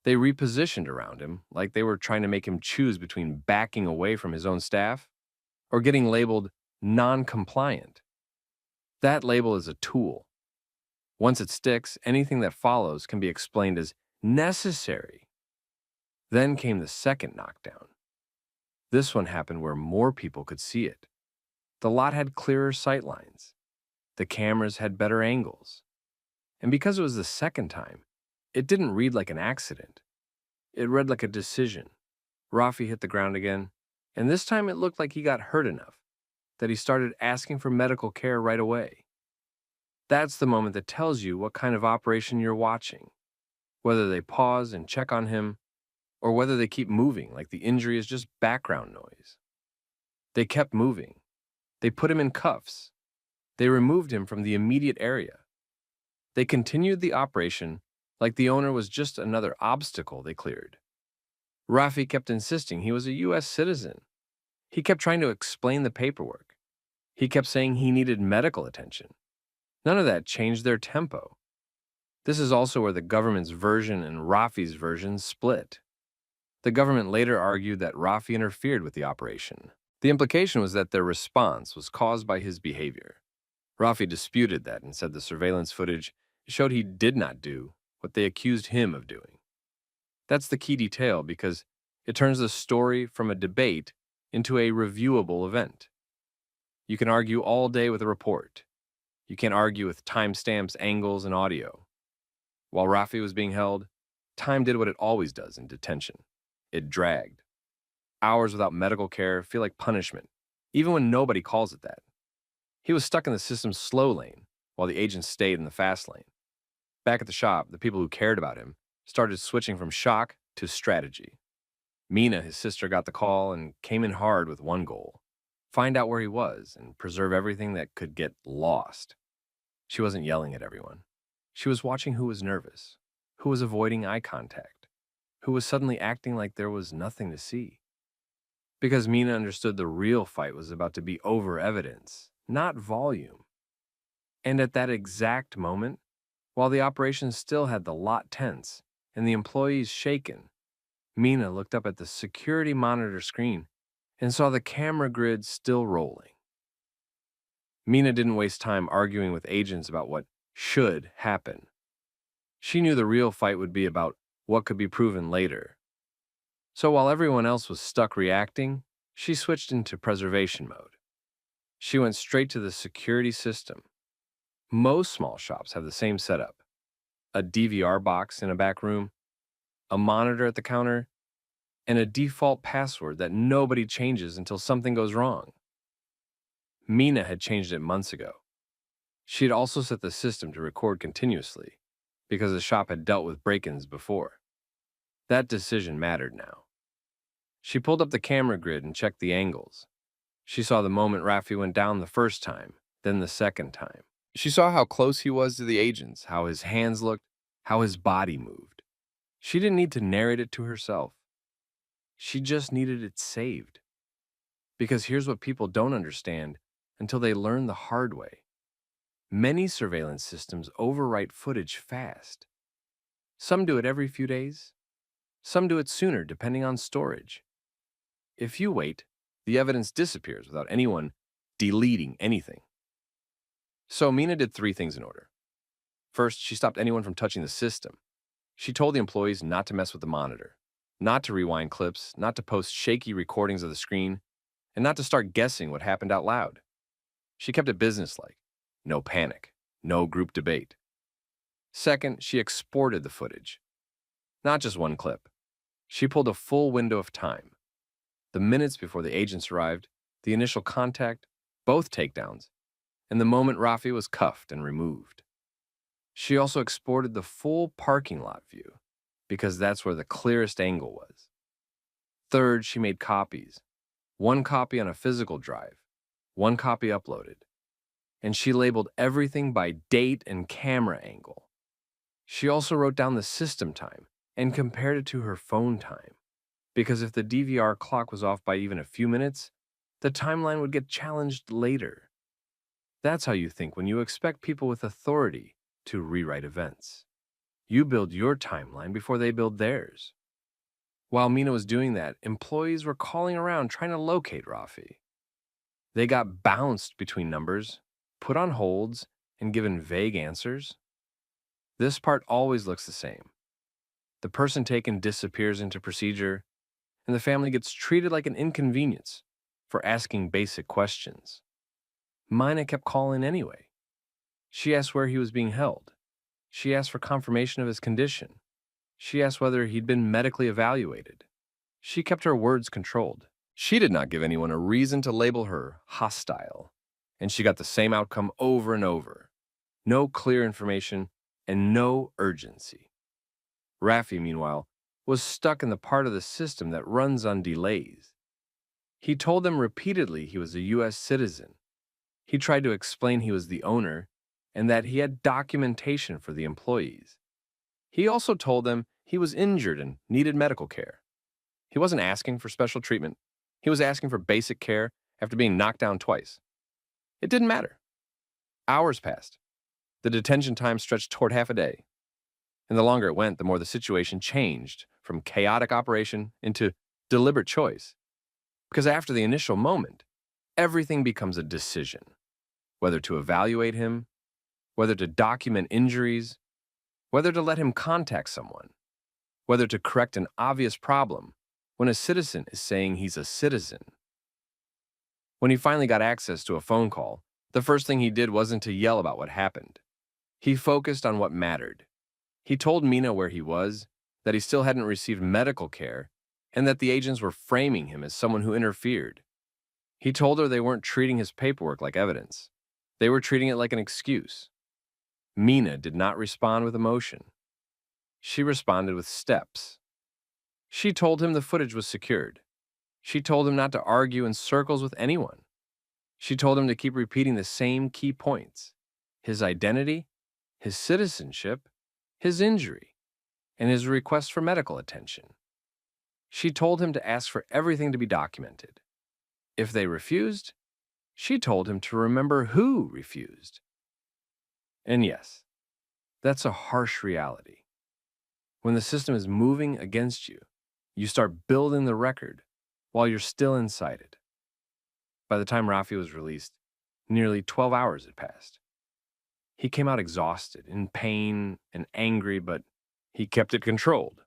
They repositioned around him like they were trying to make him choose between backing away from his own staff or getting labeled non-compliant. That label is a tool. Once it sticks, anything that follows can be explained as necessary. Then came the second knockdown. This one happened where more people could see it. The lot had clearer sight lines. The cameras had better angles. And because it was the second time, it didn't read like an accident. It read like a decision. Rafi hit the ground again, and this time it looked like he got hurt enough that he started asking for medical care right away. That's the moment that tells you what kind of operation you're watching, whether they pause and check on him, or whether they keep moving like the injury is just background noise. They kept moving. They put him in cuffs. They removed him from the immediate area. They continued the operation like the owner was just another obstacle they cleared. Rafi kept insisting he was a U.S. citizen. He kept trying to explain the paperwork. He kept saying he needed medical attention. None of that changed their tempo. This is also where the government's version and Rafi's version split. The government later argued that Rafi interfered with the operation. The implication was that their response was caused by his behavior. Rafi disputed that and said the surveillance footage showed he did not do what they accused him of doing. That's the key detail because it turns the story from a debate into a reviewable event. You can argue all day with a report. You can't argue with timestamps, angles, and audio. While Rafi was being held, time did what it always does in detention. It dragged. Hours without medical care feel like punishment, even when nobody calls it that. He was stuck in the system's slow lane, while the agents stayed in the fast lane. Back at the shop, the people who cared about him started switching from shock to strategy. Mina, his sister, got the call and came in hard with one goal: find out where he was and preserve everything that could get lost. She wasn't yelling at everyone. She was watching who was nervous, who was avoiding eye contact, who was suddenly acting like there was nothing to see. Because Mina understood the real fight was about to be over evidence, not volume. And at that exact moment, while the operation still had the lot tense and the employees shaken, Mina looked up at the security monitor screen and saw the camera grid still rolling. Mina didn't waste time arguing with agents about what should happen. She knew the real fight would be about what could be proven later. So while everyone else was stuck reacting, she switched into preservation mode. She went straight to the security system. Most small shops have the same setup: a DVR box in a back room, a monitor at the counter, and a default password that nobody changes until something goes wrong. Mina had changed it months ago. She had also set the system to record continuously because the shop had dealt with break-ins before. That decision mattered now. She pulled up the camera grid and checked the angles. She saw the moment Raffi went down the first time, then the second time. She saw how close he was to the agents, how his hands looked, how his body moved. She didn't need to narrate it to herself. She just needed it saved. Because here's what people don't understand until they learn the hard way. Many surveillance systems overwrite footage fast. Some do it every few days. Some do it sooner, depending on storage. If you wait, the evidence disappears without anyone deleting anything. So Mina did 3 things in order. First, she stopped anyone from touching the system. She told the employees not to mess with the monitor, not to rewind clips, not to post shaky recordings of the screen, and not to start guessing what happened out loud. She kept it businesslike. No panic, no group debate. Second, she exported the footage. Not just one clip. She pulled a full window of time. The minutes before the agents arrived, the initial contact, both takedowns, and the moment Raffi was cuffed and removed. She also exported the full parking lot view, because that's where the clearest angle was. Third, she made copies. 1 copy on a physical drive, 1 copy uploaded. And she labeled everything by date and camera angle. She also wrote down the system time and compared it to her phone time, because if the DVR clock was off by even a few minutes, the timeline would get challenged later. That's how you think when you expect people with authority to rewrite events. You build your timeline before they build theirs. While Mina was doing that, employees were calling around trying to locate Raffi. They got bounced between numbers, put on holds, and given vague answers. This part always looks the same. The person taken disappears into procedure, and the family gets treated like an inconvenience for asking basic questions. Mina kept calling anyway. She asked where he was being held. She asked for confirmation of his condition. She asked whether he'd been medically evaluated. She kept her words controlled. She did not give anyone a reason to label her hostile, and she got the same outcome over and over. No clear information and no urgency. Raffi, meanwhile, was stuck in the part of the system that runs on delays. He told them repeatedly he was a U.S. citizen. He tried to explain he was the owner and that he had documentation for the employees. He also told them he was injured and needed medical care. He wasn't asking for special treatment. He was asking for basic care after being knocked down twice. It didn't matter. Hours passed. The detention time stretched toward half a day. And the longer it went, the more the situation changed from chaotic operation into deliberate choice. Because after the initial moment, everything becomes a decision. Whether to evaluate him, whether to document injuries, whether to let him contact someone, whether to correct an obvious problem when a citizen is saying he's a citizen. When he finally got access to a phone call, the first thing he did wasn't to yell about what happened. He focused on what mattered. He told Mina where he was, that he still hadn't received medical care, and that the agents were framing him as someone who interfered. He told her they weren't treating his paperwork like evidence. They were treating it like an excuse. Mina did not respond with emotion. She responded with steps. She told him the footage was secured. She told him not to argue in circles with anyone. She told him to keep repeating the same key points: his identity, his citizenship, his injury, and his request for medical attention. She told him to ask for everything to be documented. If they refused, she told him to remember who refused. And yes, that's a harsh reality. When the system is moving against you, you start building the record while you're still inside it. By the time Raffi was released, nearly 12 hours had passed. He came out exhausted, in pain, and angry, but he kept it controlled.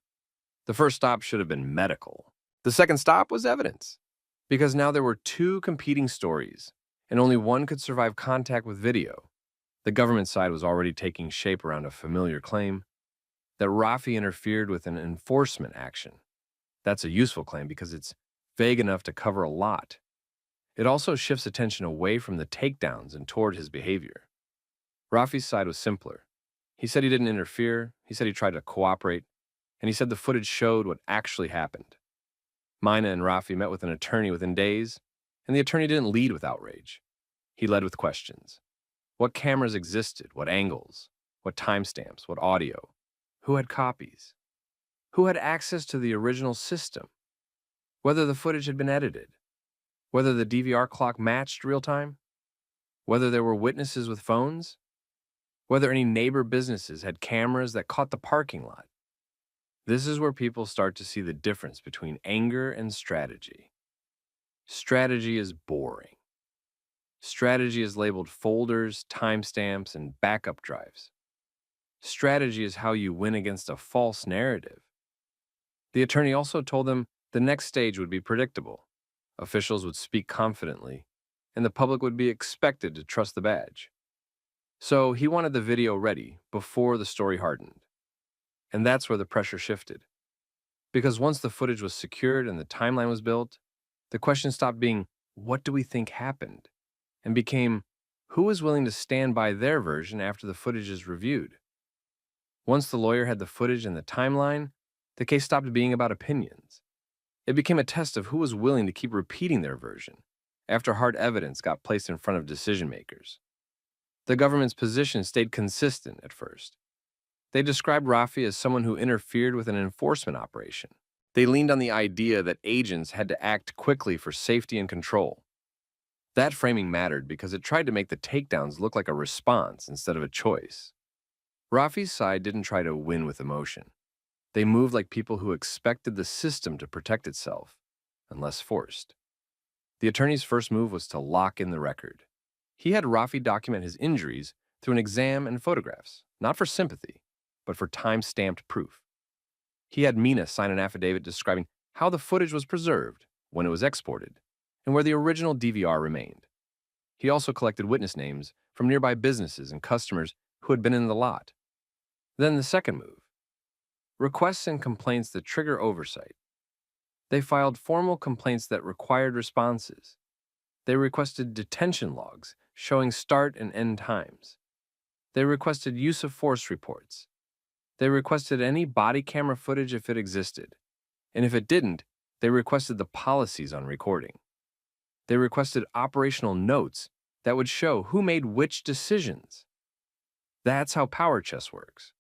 The first stop should have been medical. The second stop was evidence, because now there were 2 competing stories, and only one could survive contact with video. The government side was already taking shape around a familiar claim that Raffi interfered with an enforcement action. That's a useful claim because it's vague enough to cover a lot. It also shifts attention away from the takedowns and toward his behavior. Rafi's side was simpler. He said he didn't interfere, he said he tried to cooperate, and he said the footage showed what actually happened. Mina and Rafi met with an attorney within days, and the attorney didn't lead with outrage. He led with questions. What cameras existed? What angles? What timestamps? What audio? Who had copies? Who had access to the original system? Whether the footage had been edited? Whether the DVR clock matched real time? Whether there were witnesses with phones? Whether any neighbor businesses had cameras that caught the parking lot? This is where people start to see the difference between anger and strategy. Strategy is boring. Strategy is labeled folders, timestamps, and backup drives. Strategy is how you win against a false narrative. The attorney also told them the next stage would be predictable. Officials would speak confidently, and the public would be expected to trust the badge. So he wanted the video ready before the story hardened. And that's where the pressure shifted. Because once the footage was secured and the timeline was built, the question stopped being, what do we think happened? And became, who is willing to stand by their version after the footage is reviewed? Once the lawyer had the footage and the timeline, the case stopped being about opinions. It became a test of who was willing to keep repeating their version after hard evidence got placed in front of decision makers. The government's position stayed consistent at first. They described Rafi as someone who interfered with an enforcement operation. They leaned on the idea that agents had to act quickly for safety and control. That framing mattered because it tried to make the takedowns look like a response instead of a choice. Rafi's side didn't try to win with emotion. They moved like people who expected the system to protect itself, unless forced. The attorney's first move was to lock in the record. He had Rafi document his injuries through an exam and photographs, not for sympathy, but for time-stamped proof. He had Mina sign an affidavit describing how the footage was preserved, when it was exported, and where the original DVR remained. He also collected witness names from nearby businesses and customers who had been in the lot. Then the second move. Requests and complaints that trigger oversight. They filed formal complaints that required responses. They requested detention logs showing start and end times. They requested use of force reports. They requested any body camera footage if it existed. And if it didn't, they requested the policies on recording. They requested operational notes that would show who made which decisions. That's how power chess works.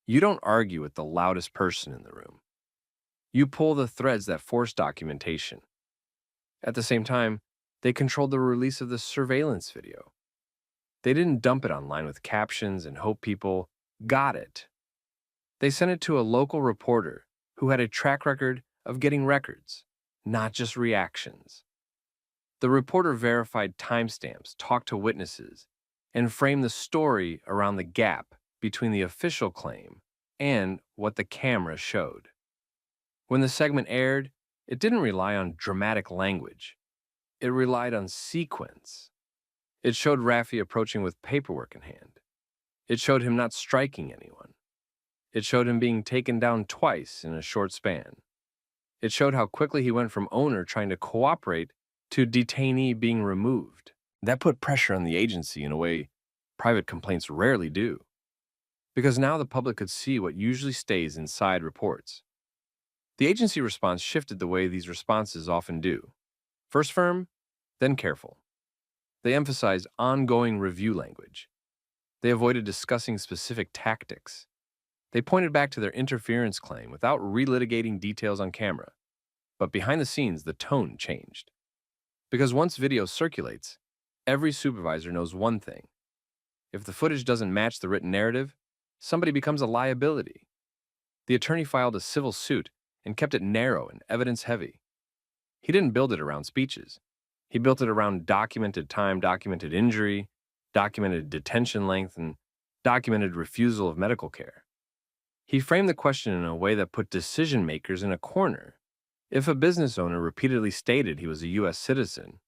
You don't argue with the loudest person in the room. You pull the threads that force documentation. At the same time, they controlled the release of the surveillance video. They didn't dump it online with captions and hope people got it. They sent it to a local reporter who had a track record of getting records, not just reactions. The reporter verified timestamps, talked to witnesses, and framed the story around the gap between the official claim and what the camera showed. When the segment aired, it didn't rely on dramatic language. It relied on sequence. It showed Rafi approaching with paperwork in hand. It showed him not striking anyone. It showed him being taken down twice in a short span. It showed how quickly he went from owner trying to cooperate to detainee being removed. That put pressure on the agency in a way private complaints rarely do. Because now the public could see what usually stays inside reports. The agency response shifted the way these responses often do. First firm, then careful. They emphasized ongoing review language. They avoided discussing specific tactics. They pointed back to their interference claim without relitigating details on camera. But behind the scenes, the tone changed. Because once video circulates, every supervisor knows one thing. If the footage doesn't match the written narrative, somebody becomes a liability. The attorney filed a civil suit and kept it narrow and evidence-heavy. He didn't build it around speeches. He built it around documented time, documented injury, documented detention length, and documented refusal of medical care. He framed the question in a way that put decision-makers in a corner. If a business owner repeatedly stated he was a U.S. citizen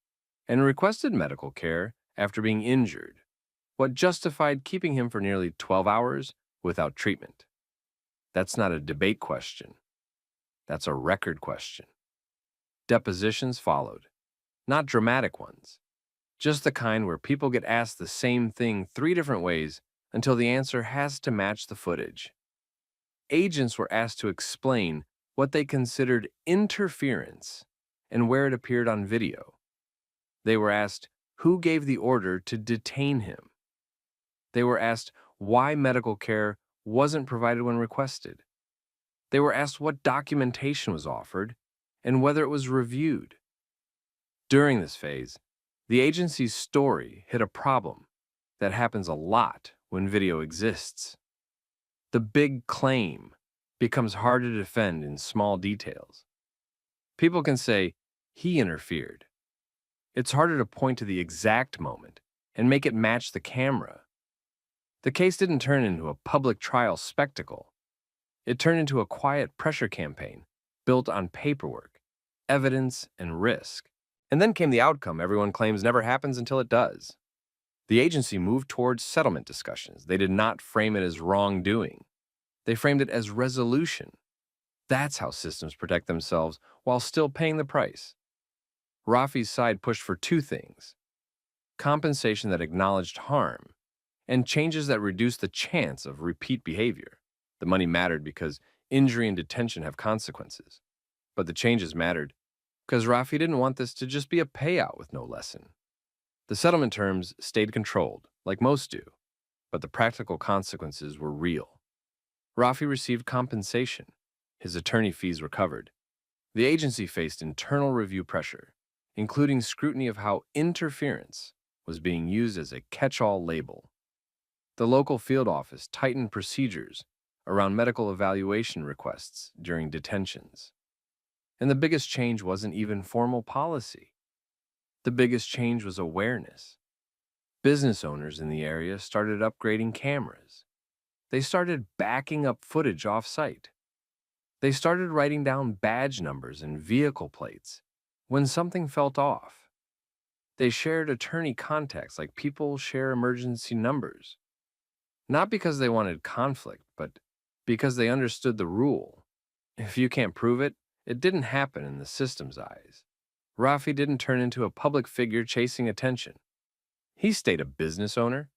and requested medical care after being injured, what justified keeping him for nearly 12 hours without treatment? That's not a debate question. That's a record question. Depositions followed, not dramatic ones, Just the kind where people get asked the same thing 3 different ways until the answer has to match the footage. Agents were asked to explain what they considered interference and where it appeared on video. They were asked who gave the order to detain him. They were asked why medical care wasn't provided when requested. They were asked what documentation was offered and whether it was reviewed. During this phase, the agency's story hit a problem that happens a lot when video exists. The big claim becomes hard to defend in small details. People can say, he interfered. It's harder to point to the exact moment and make it match the camera. The case didn't turn into a public trial spectacle. It turned into a quiet pressure campaign built on paperwork, evidence, and risk. And then came the outcome everyone claims never happens until it does. The agency moved towards settlement discussions. They did not frame it as wrongdoing. They framed it as resolution. That's how systems protect themselves while still paying the price. Rafi's side pushed for 2 things: compensation that acknowledged harm, and changes that reduced the chance of repeat behavior. The money mattered because injury and detention have consequences. But the changes mattered because Rafi didn't want this to just be a payout with no lesson. The settlement terms stayed controlled, like most do, but the practical consequences were real. Rafi received compensation. His attorney fees were covered. The agency faced internal review pressure, including scrutiny of how interference was being used as a catch-all label. The local field office tightened procedures around medical evaluation requests during detentions. And the biggest change wasn't even formal policy. The biggest change was awareness. Business owners in the area started upgrading cameras. They started backing up footage off-site. They started writing down badge numbers and vehicle plates when something felt off. They shared attorney contacts like people share emergency numbers. Not because they wanted conflict, but because they understood the rule. If you can't prove it, it didn't happen in the system's eyes. Rafi didn't turn into a public figure chasing attention. He stayed a business owner,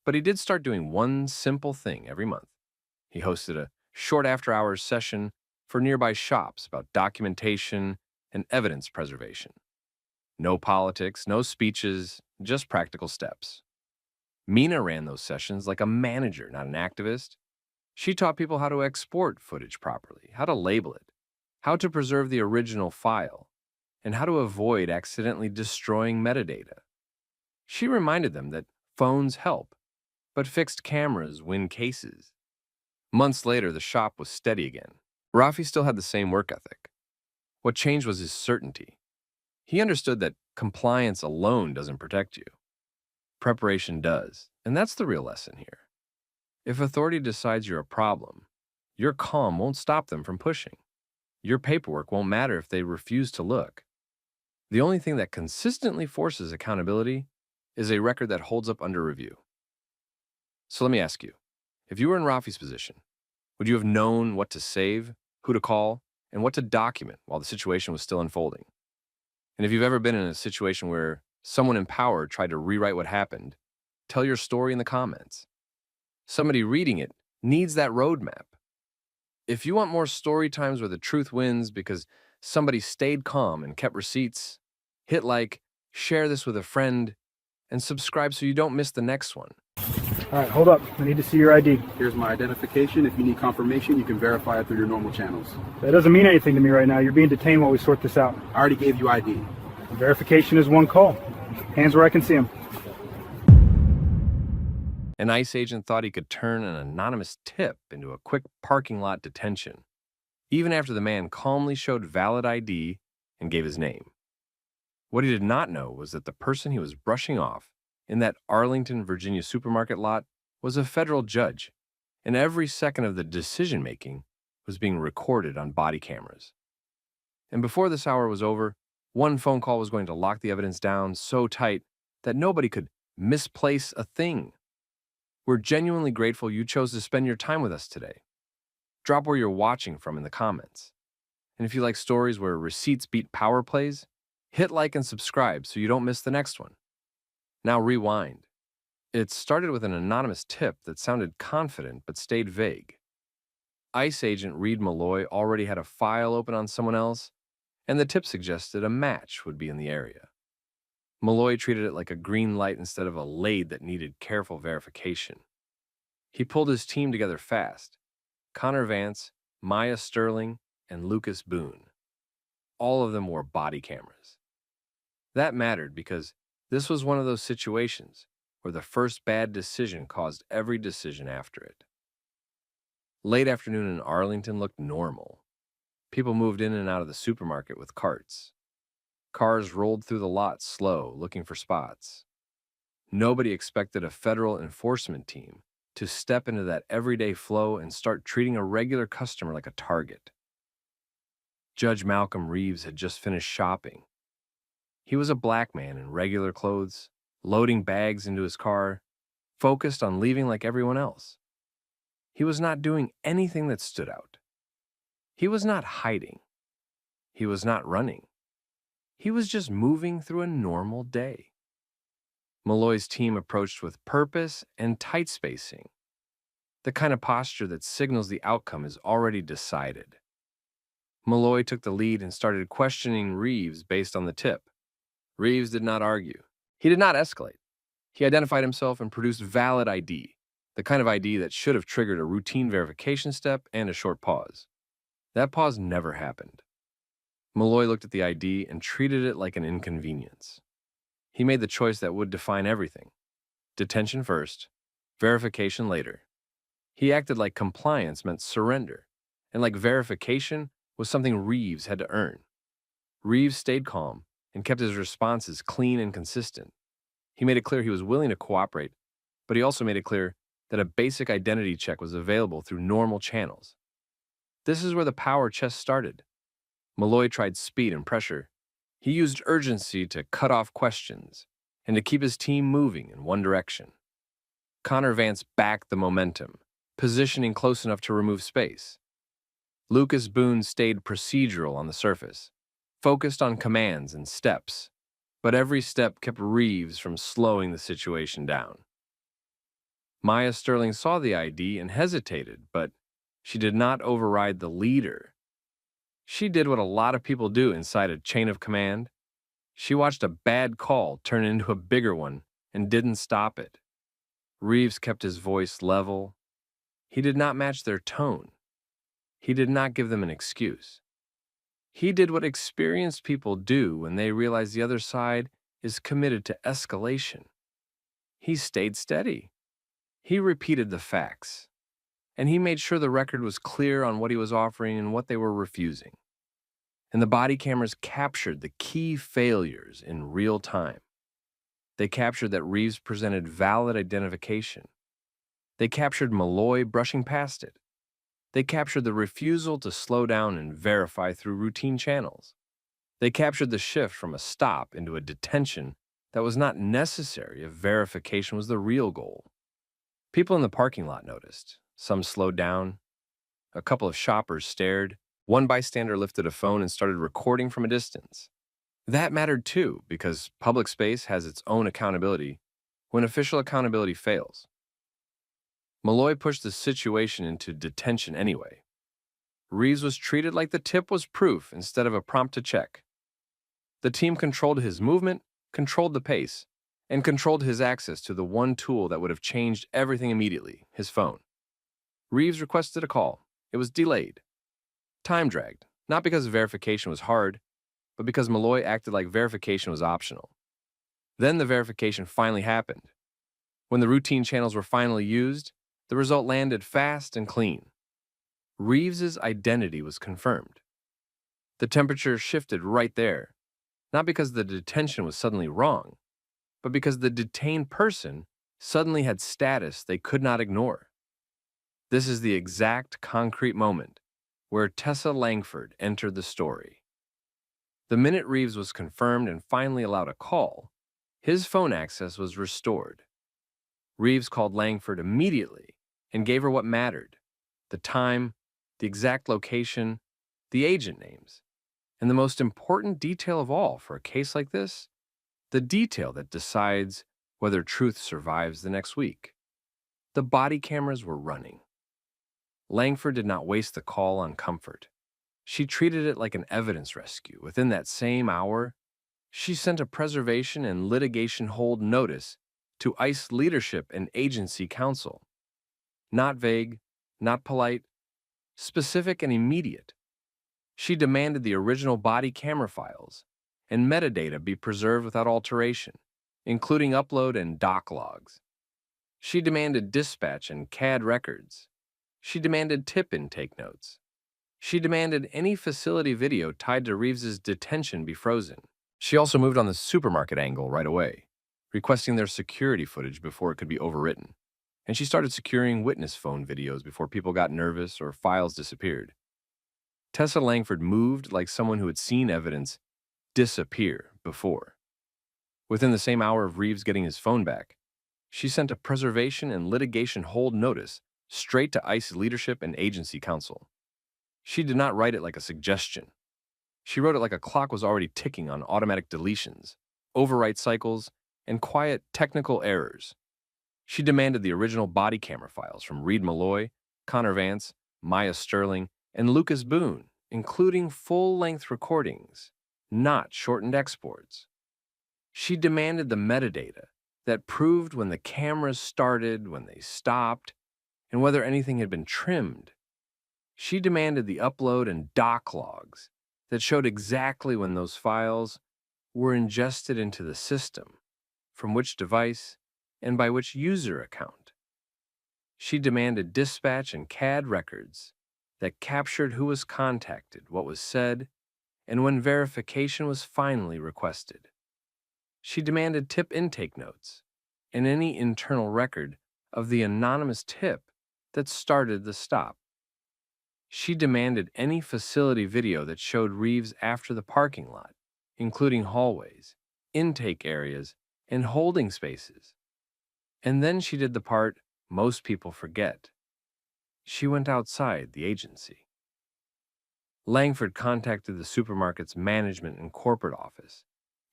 but he did start doing one simple thing every month. He hosted a short after-hours session for nearby shops about documentation and evidence preservation. No politics, no speeches, just practical steps. Mina ran those sessions like a manager, not an activist. She taught people how to export footage properly, how to label it, how to preserve the original file, and how to avoid accidentally destroying metadata. She reminded them that phones help, but fixed cameras win cases. Months later, the shop was steady again. Rafi still had the same work ethic. What changed was his certainty. He understood that compliance alone doesn't protect you. Preparation does, and that's the real lesson here. If authority decides you're a problem, your calm won't stop them from pushing. Your paperwork won't matter if they refuse to look. The only thing that consistently forces accountability is a record that holds up under review. So let me ask you, if you were in Rafi's position, would you have known what to save, who to call, and what to document while the situation was still unfolding? And if you've ever been in a situation where someone in power tried to rewrite what happened, tell your story in the comments. Somebody reading it needs that roadmap. If you want more story times where the truth wins because somebody stayed calm and kept receipts, hit like, share this with a friend, and subscribe so you don't miss the next one. All right, hold up. I need to see your ID. Here's my identification. If you need confirmation, you can verify it through your normal channels. That doesn't mean anything to me right now. You're being detained while we sort this out. I already gave you ID. Verification is one call. Hands where I can see them. An ICE agent thought he could turn an anonymous tip into a quick parking lot detention, even after the man calmly showed valid ID and gave his name. What he did not know was that the person he was brushing off in that Arlington, Virginia supermarket lot was a federal judge, and every second of the decision-making was being recorded on body cameras. And before this hour was over, one phone call was going to lock the evidence down so tight that nobody could misplace a thing. We're genuinely grateful you chose to spend your time with us today. Drop where you're watching from in the comments. And if you like stories where receipts beat power plays, hit like and subscribe so you don't miss the next one. Now rewind. It started with an anonymous tip that sounded confident but stayed vague. ICE agent Reed Malloy already had a file open on someone else, and the tip suggested a match would be in the area. Malloy treated it like a green light instead of a lead that needed careful verification. He pulled his team together fast. Connor Vance, Maya Sterling, and Lucas Boone. All of them wore body cameras. That mattered because this was one of those situations where the first bad decision caused every decision after it. Late afternoon in Arlington looked normal. People moved in and out of the supermarket with carts. Cars rolled through the lot slow, looking for spots. Nobody expected a federal enforcement team to step into that everyday flow and start treating a regular customer like a target. Judge Malcolm Reeves had just finished shopping. He was a black man in regular clothes, loading bags into his car, focused on leaving like everyone else. He was not doing anything that stood out. He was not hiding. He was not running. He was just moving through a normal day. Malloy's team approached with purpose and tight spacing, the kind of posture that signals the outcome is already decided. Malloy took the lead and started questioning Reeves based on the tip. Reeves did not argue. He did not escalate. He identified himself and produced valid ID, the kind of ID that should have triggered a routine verification step and a short pause. That pause never happened. Malloy looked at the ID and treated it like an inconvenience. He made the choice that would define everything. Detention first, verification later. He acted like compliance meant surrender, and like verification was something Reeves had to earn. Reeves stayed calm and kept his responses clean and consistent. He made it clear he was willing to cooperate, but he also made it clear that a basic identity check was available through normal channels. This is where the power chess started. Malloy tried speed and pressure. He used urgency to cut off questions and to keep his team moving in one direction. Connor Vance backed the momentum, positioning close enough to remove space. Lucas Boone stayed procedural on the surface, focused on commands and steps, but every step kept Reeves from slowing the situation down. Maya Sterling saw the ID and hesitated, but she did not override the leader. She did what a lot of people do inside a chain of command. She watched a bad call turn into a bigger one and didn't stop it. Reeves kept his voice level. He did not match their tone. He did not give them an excuse. He did what experienced people do when they realize the other side is committed to escalation. He stayed steady. He repeated the facts. And he made sure the record was clear on what he was offering and what they were refusing. And the body cameras captured the key failures in real time. They captured that Reeves presented valid identification. They captured Malloy brushing past it. They captured the refusal to slow down and verify through routine channels. They captured the shift from a stop into a detention that was not necessary if verification was the real goal. People in the parking lot noticed. Some slowed down. A couple of shoppers stared. One bystander lifted a phone and started recording from a distance. That mattered too, because public space has its own accountability when official accountability fails. Malloy pushed the situation into detention anyway. Reeves was treated like the tip was proof instead of a prompt to check. The team controlled his movement, controlled the pace, and controlled his access to the one tool that would have changed everything immediately, his phone. Reeves requested a call. It was delayed. Time dragged, not because verification was hard, but because Malloy acted like verification was optional. Then the verification finally happened. When the routine channels were finally used, the result landed fast and clean. Reeves's identity was confirmed. The temperature shifted right there, not because the detention was suddenly wrong, but because the detained person suddenly had status they could not ignore. This is the exact concrete moment where Tessa Langford entered the story. The minute Reeves was confirmed and finally allowed a call, his phone access was restored. Reeves called Langford immediately and gave her what mattered: the time, the exact location, the agent names, and the most important detail of all for a case like this, the detail that decides whether truth survives the next week. The body cameras were running. Langford did not waste the call on comfort. She treated it like an evidence rescue. Within that same hour, she sent a preservation and litigation hold notice to ICE leadership and agency counsel. Not vague, not polite, specific and immediate. She demanded the original body camera files and metadata be preserved without alteration, including upload and doc logs. She demanded dispatch and CAD records. She demanded tip intake notes. She demanded any facility video tied to Reeves's detention be frozen. She also moved on the supermarket angle right away, requesting their security footage before it could be overwritten. And she started securing witness phone videos before people got nervous or files disappeared. Tessa Langford moved like someone who had seen evidence disappear before. Within the same hour of Reeves getting his phone back, she sent a preservation and litigation hold notice straight to ICE leadership and agency counsel. She did not write it like a suggestion. She wrote it like a clock was already ticking on automatic deletions, overwrite cycles, and quiet technical errors. She demanded the original body camera files from Reed Malloy, Connor Vance, Maya Sterling, and Lucas Boone, including full-length recordings, not shortened exports. She demanded the metadata that proved when the cameras started, when they stopped, and whether anything had been trimmed. She demanded the upload and doc logs that showed exactly when those files were ingested into the system, from which device, and by which user account. She demanded dispatch and CAD records that captured who was contacted, what was said, and when verification was finally requested. She demanded tip intake notes and any internal record of the anonymous tip that started the stop. She demanded any facility video that showed Reeves after the parking lot, including hallways, intake areas, and holding spaces. And then she did the part most people forget. She went outside the agency. Langford contacted the supermarket's management and corporate office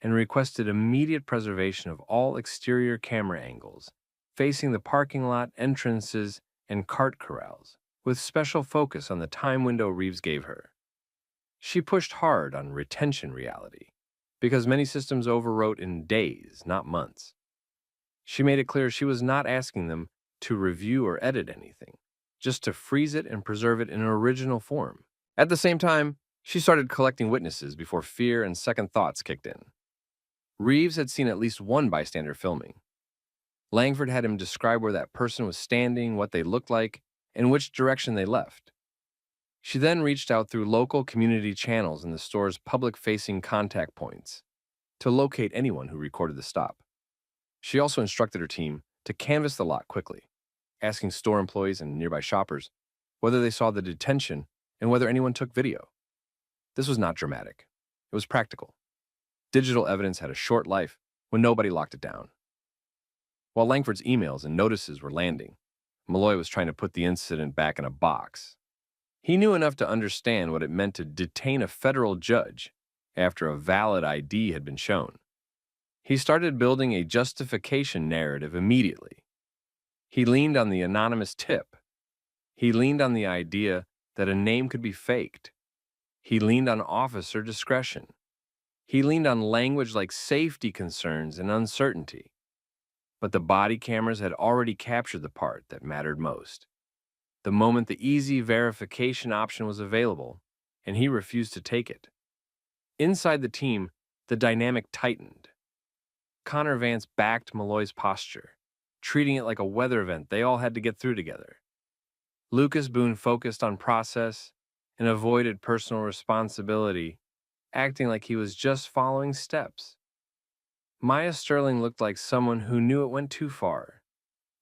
and requested immediate preservation of all exterior camera angles facing the parking lot, entrances, and cart corrals, with special focus on the time window Reeves gave her. She pushed hard on retention reality, because many systems overwrote in days, not months. She made it clear she was not asking them to review or edit anything, just to freeze it and preserve it in an original form. At the same time, she started collecting witnesses before fear and second thoughts kicked in. Reeves had seen at least one bystander filming. Langford had him describe where that person was standing, what they looked like, and which direction they left. She then reached out through local community channels in the store's public-facing contact points to locate anyone who recorded the stop. She also instructed her team to canvass the lot quickly, asking store employees and nearby shoppers whether they saw the detention and whether anyone took video. This was not dramatic. It was practical. Digital evidence had a short life when nobody locked it down. While Langford's emails and notices were landing, Malloy was trying to put the incident back in a box. He knew enough to understand what it meant to detain a federal judge after a valid ID had been shown. He started building a justification narrative immediately. He leaned on the anonymous tip. He leaned on the idea that a name could be faked. He leaned on officer discretion. He leaned on language like safety concerns and uncertainty. But the body cameras had already captured the part that mattered most. The moment the easy verification option was available, and he refused to take it. Inside the team, the dynamic tightened. Connor Vance backed Malloy's posture, treating it like a weather event they all had to get through together. Lucas Boone focused on process and avoided personal responsibility, acting like he was just following steps. Maya Sterling looked like someone who knew it went too far,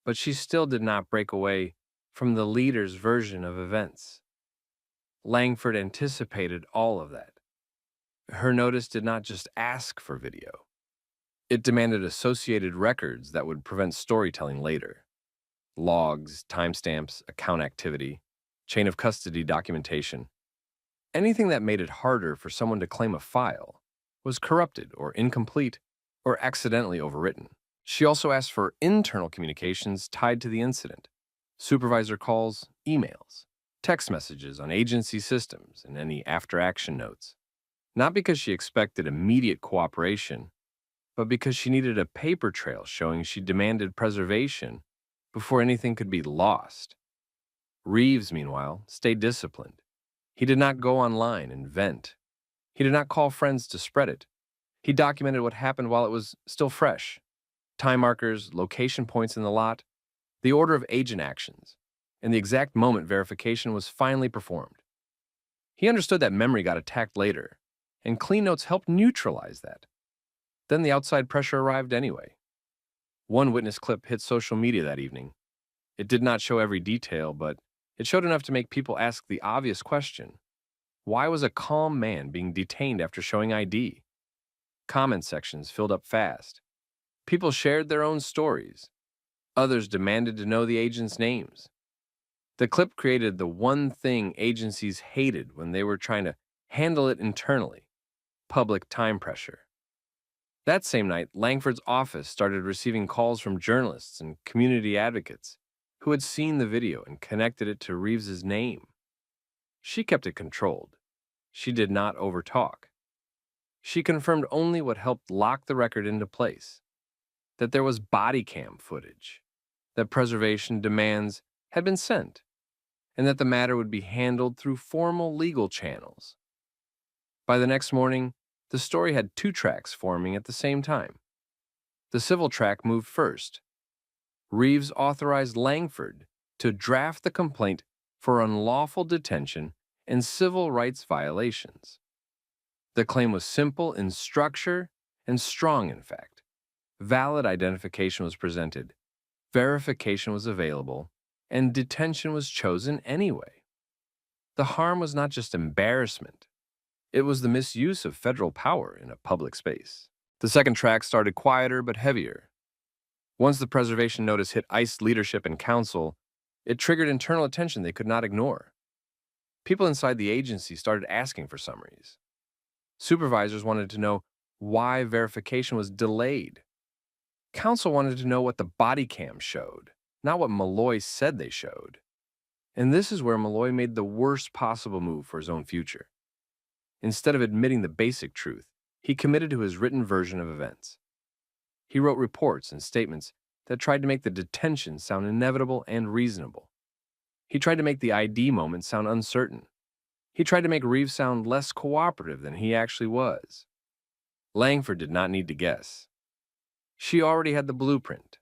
but she still did not break away from the leader's version of events. Langford anticipated all of that. Her notice did not just ask for video. It demanded associated records that would prevent storytelling later. Logs, timestamps, account activity, chain of custody documentation. Anything that made it harder for someone to claim a file was corrupted or incomplete or accidentally overwritten. She also asked for internal communications tied to the incident, supervisor calls, emails, text messages on agency systems, and any after-action notes. Not because she expected immediate cooperation, but because she needed a paper trail showing she demanded preservation before anything could be lost. Reeves, meanwhile, stayed disciplined. He did not go online and vent. He did not call friends to spread it. He documented what happened while it was still fresh. Time markers, location points in the lot, the order of agent actions, and the exact moment verification was finally performed. He understood that memory got attacked later, and clean notes helped neutralize that. Then the outside pressure arrived anyway. One witness clip hit social media that evening. It did not show every detail, but it showed enough to make people ask the obvious question: why was a calm man being detained after showing ID? Comment sections filled up fast. People shared their own stories. Others demanded to know the agents' names. The clip created the one thing agencies hated when they were trying to handle it internally: public time pressure. That same night, Langford's office started receiving calls from journalists and community advocates who had seen the video and connected it to Reeves's name. She kept it controlled. She did not overtalk. She confirmed only what helped lock the record into place: that there was Bodycam footage, that preservation demands had been sent, and that the matter would be handled through formal legal channels. By the next morning, the story had two tracks forming at the same time. The civil track moved first. Reeves authorized Langford to draft the complaint for unlawful detention and civil rights violations. The claim was simple in structure and strong, in fact. Valid identification was presented, verification was available, and detention was chosen anyway. The harm was not just embarrassment. It was the misuse of federal power in a public space. The second track started quieter but heavier. Once the preservation notice hit ICE leadership and counsel, it triggered internal attention they could not ignore. People inside the agency started asking for summaries. Supervisors wanted to know why verification was delayed. Counsel wanted to know what the body cam showed, not what Malloy said they showed. And this is where Malloy made the worst possible move for his own future. Instead of admitting the basic truth, he committed to his written version of events. He wrote reports and statements that tried to make the detention sound inevitable and reasonable. He tried to make the ID moment sound uncertain. He tried to make Reeves sound less cooperative than he actually was. Langford did not need to guess. She already had the blueprint.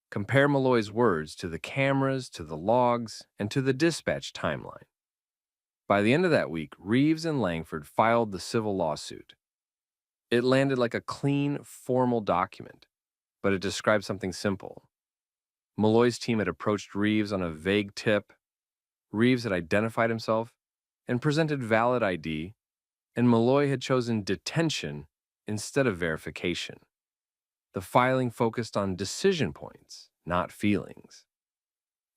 Compare Malloy's words to the cameras, to the logs, and to the dispatch timeline. By the end of that week, Reeves and Langford filed the civil lawsuit. It landed like a clean, formal document, but it described something simple. Malloy's team had approached Reeves on a vague tip. Reeves had identified himself and presented valid ID, and Malloy had chosen detention instead of verification. The filing focused on decision points, not feelings.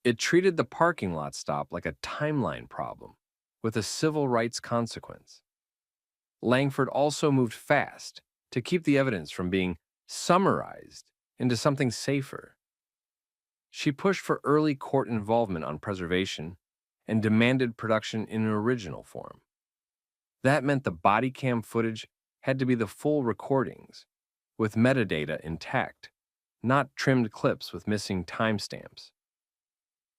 It treated the parking lot stop like a timeline problem, with a civil rights consequence. Langford also moved fast to keep the evidence from being summarized into something safer. She pushed for early court involvement on preservation and demanded production in an original form. That meant the body cam footage had to be the full recordings, with metadata intact, not trimmed clips with missing timestamps.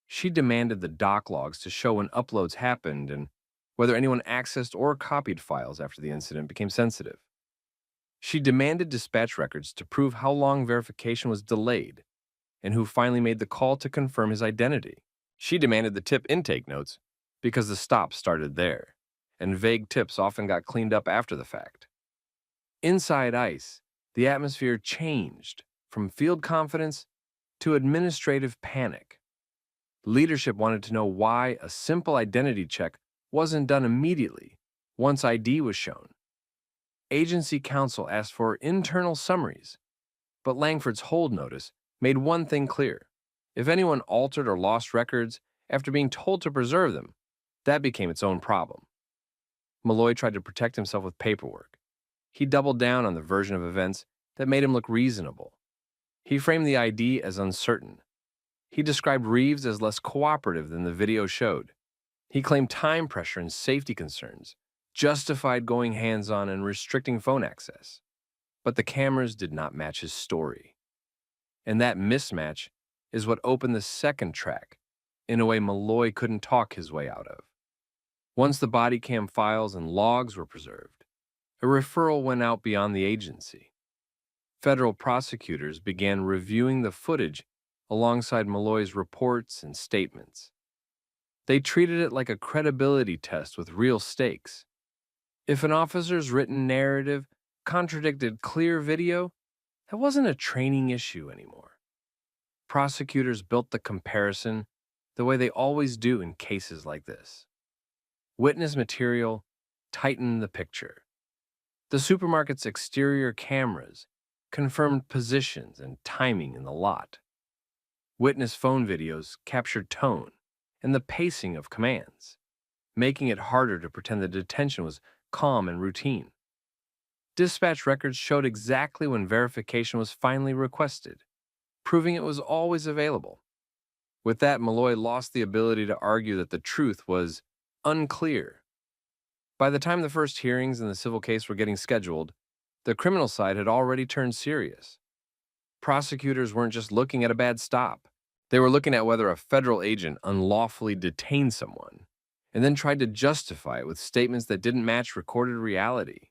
She demanded the doc logs to show when uploads happened and whether anyone accessed or copied files after the incident became sensitive. She demanded dispatch records to prove how long verification was delayed and who finally made the call to confirm his identity. She demanded the tip intake notes because the stop started there, and vague tips often got cleaned up after the fact. Inside ICE, the atmosphere changed from field confidence to administrative panic. Leadership wanted to know why a simple identity check wasn't done immediately once ID was shown. Agency counsel asked for internal summaries, but Langford's hold notice made one thing clear. If anyone altered or lost records after being told to preserve them, that became its own problem. Malloy tried to protect himself with paperwork. He doubled down on the version of events that made him look reasonable. He framed the ID as uncertain. He described Reeves as less cooperative than the video showed. He claimed time pressure and safety concerns justified going hands-on and restricting phone access. But the cameras did not match his story. And that mismatch is what opened the second track in a way Malloy couldn't talk his way out of. Once the Bodycam files and logs were preserved, a referral went out beyond the agency. Federal prosecutors began reviewing the footage alongside Malloy's reports and statements. They treated it like a credibility test with real stakes. If an officer's written narrative contradicted clear video, that wasn't a training issue anymore. Prosecutors built the comparison the way they always do in cases like this. Witness material tightened the picture. The supermarket's exterior cameras confirmed positions and timing in the lot. Witness phone videos captured tone and the pacing of commands, making it harder to pretend the detention was calm and routine. Dispatch records showed exactly when verification was finally requested, proving it was always available. With that, Malloy lost the ability to argue that the truth was unclear. By the time the first hearings in the civil case were getting scheduled, the criminal side had already turned serious. Prosecutors weren't just looking at a bad stop. They were looking at whether a federal agent unlawfully detained someone and then tried to justify it with statements that didn't match recorded reality.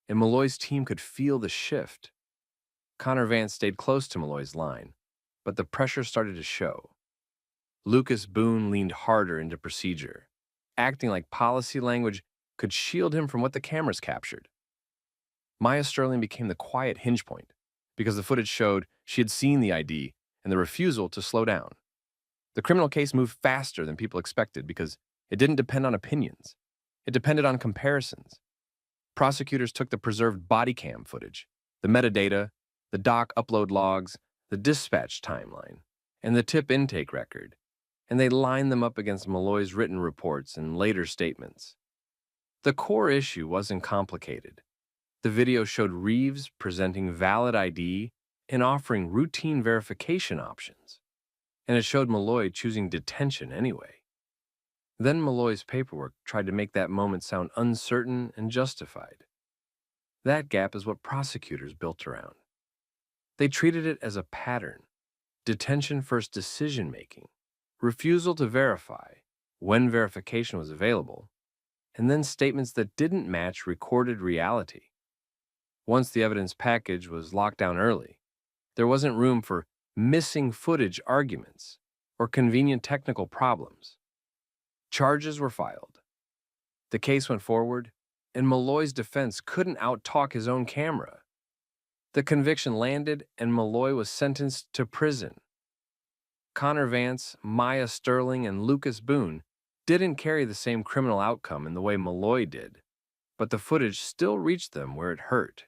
And Malloy's team could feel the shift. Connor Vance stayed close to Malloy's line, but the pressure started to show. Lucas Boone leaned harder into procedure, acting like policy language could shield him from what the cameras captured. Maya Sterling became the quiet hinge point because the footage showed she had seen the ID and the refusal to slow down. The criminal case moved faster than people expected because it didn't depend on opinions. It depended on comparisons. Prosecutors took the preserved body cam footage, the metadata, the doc upload logs, the dispatch timeline, and the tip intake record, and they lined them up against Malloy's written reports and later statements. The core issue wasn't complicated. The video showed Reeves presenting valid ID and offering routine verification options, and it showed Malloy choosing detention anyway. Then Malloy's paperwork tried to make that moment sound uncertain and justified. That gap is what prosecutors built around. They treated it as a pattern: detention-first decision-making, refusal to verify when verification was available, and then statements that didn't match recorded reality. Once the evidence package was locked down early, there wasn't room for missing footage arguments or convenient technical problems. Charges were filed. The case went forward, and Malloy's defense couldn't out-talk his own camera. The conviction landed, and Malloy was sentenced to prison. Connor Vance, Maya Sterling, and Lucas Boone didn't carry the same criminal outcome in the way Malloy did, but the footage still reached them where it hurt.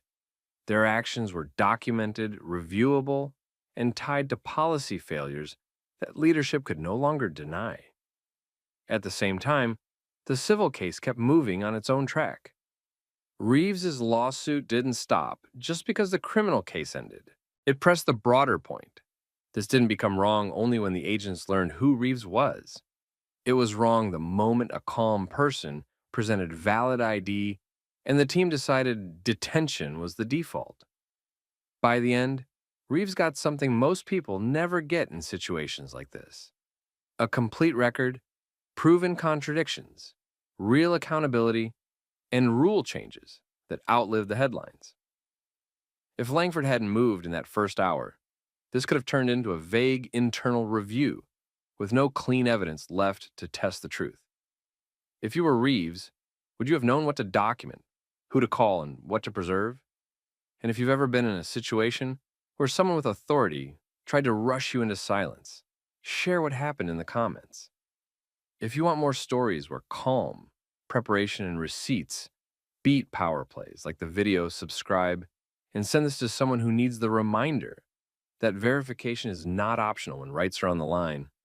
Their actions were documented, reviewable, and tied to policy failures that leadership could no longer deny. At the same time, the civil case kept moving on its own track. Reeves's lawsuit didn't stop just because the criminal case ended. It pressed the broader point. This didn't become wrong only when the agents learned who Reeves was. It was wrong the moment a calm person presented valid ID and the team decided detention was the default. By the end, Reeves got something most people never get in situations like this: a complete record, proven contradictions, real accountability, and rule changes that outlived the headlines. If Langford hadn't moved in that first hour, this could have turned into a vague internal review with no clean evidence left to test the truth. If you were Reeves, would you have known what to document, who to call, and what to preserve? And if you've ever been in a situation where someone with authority tried to rush you into silence, share what happened in the comments. If you want more stories where calm, preparation, and receipts beat power plays like the video, subscribe, and send this to someone who needs the reminder that verification is not optional when rights are on the line.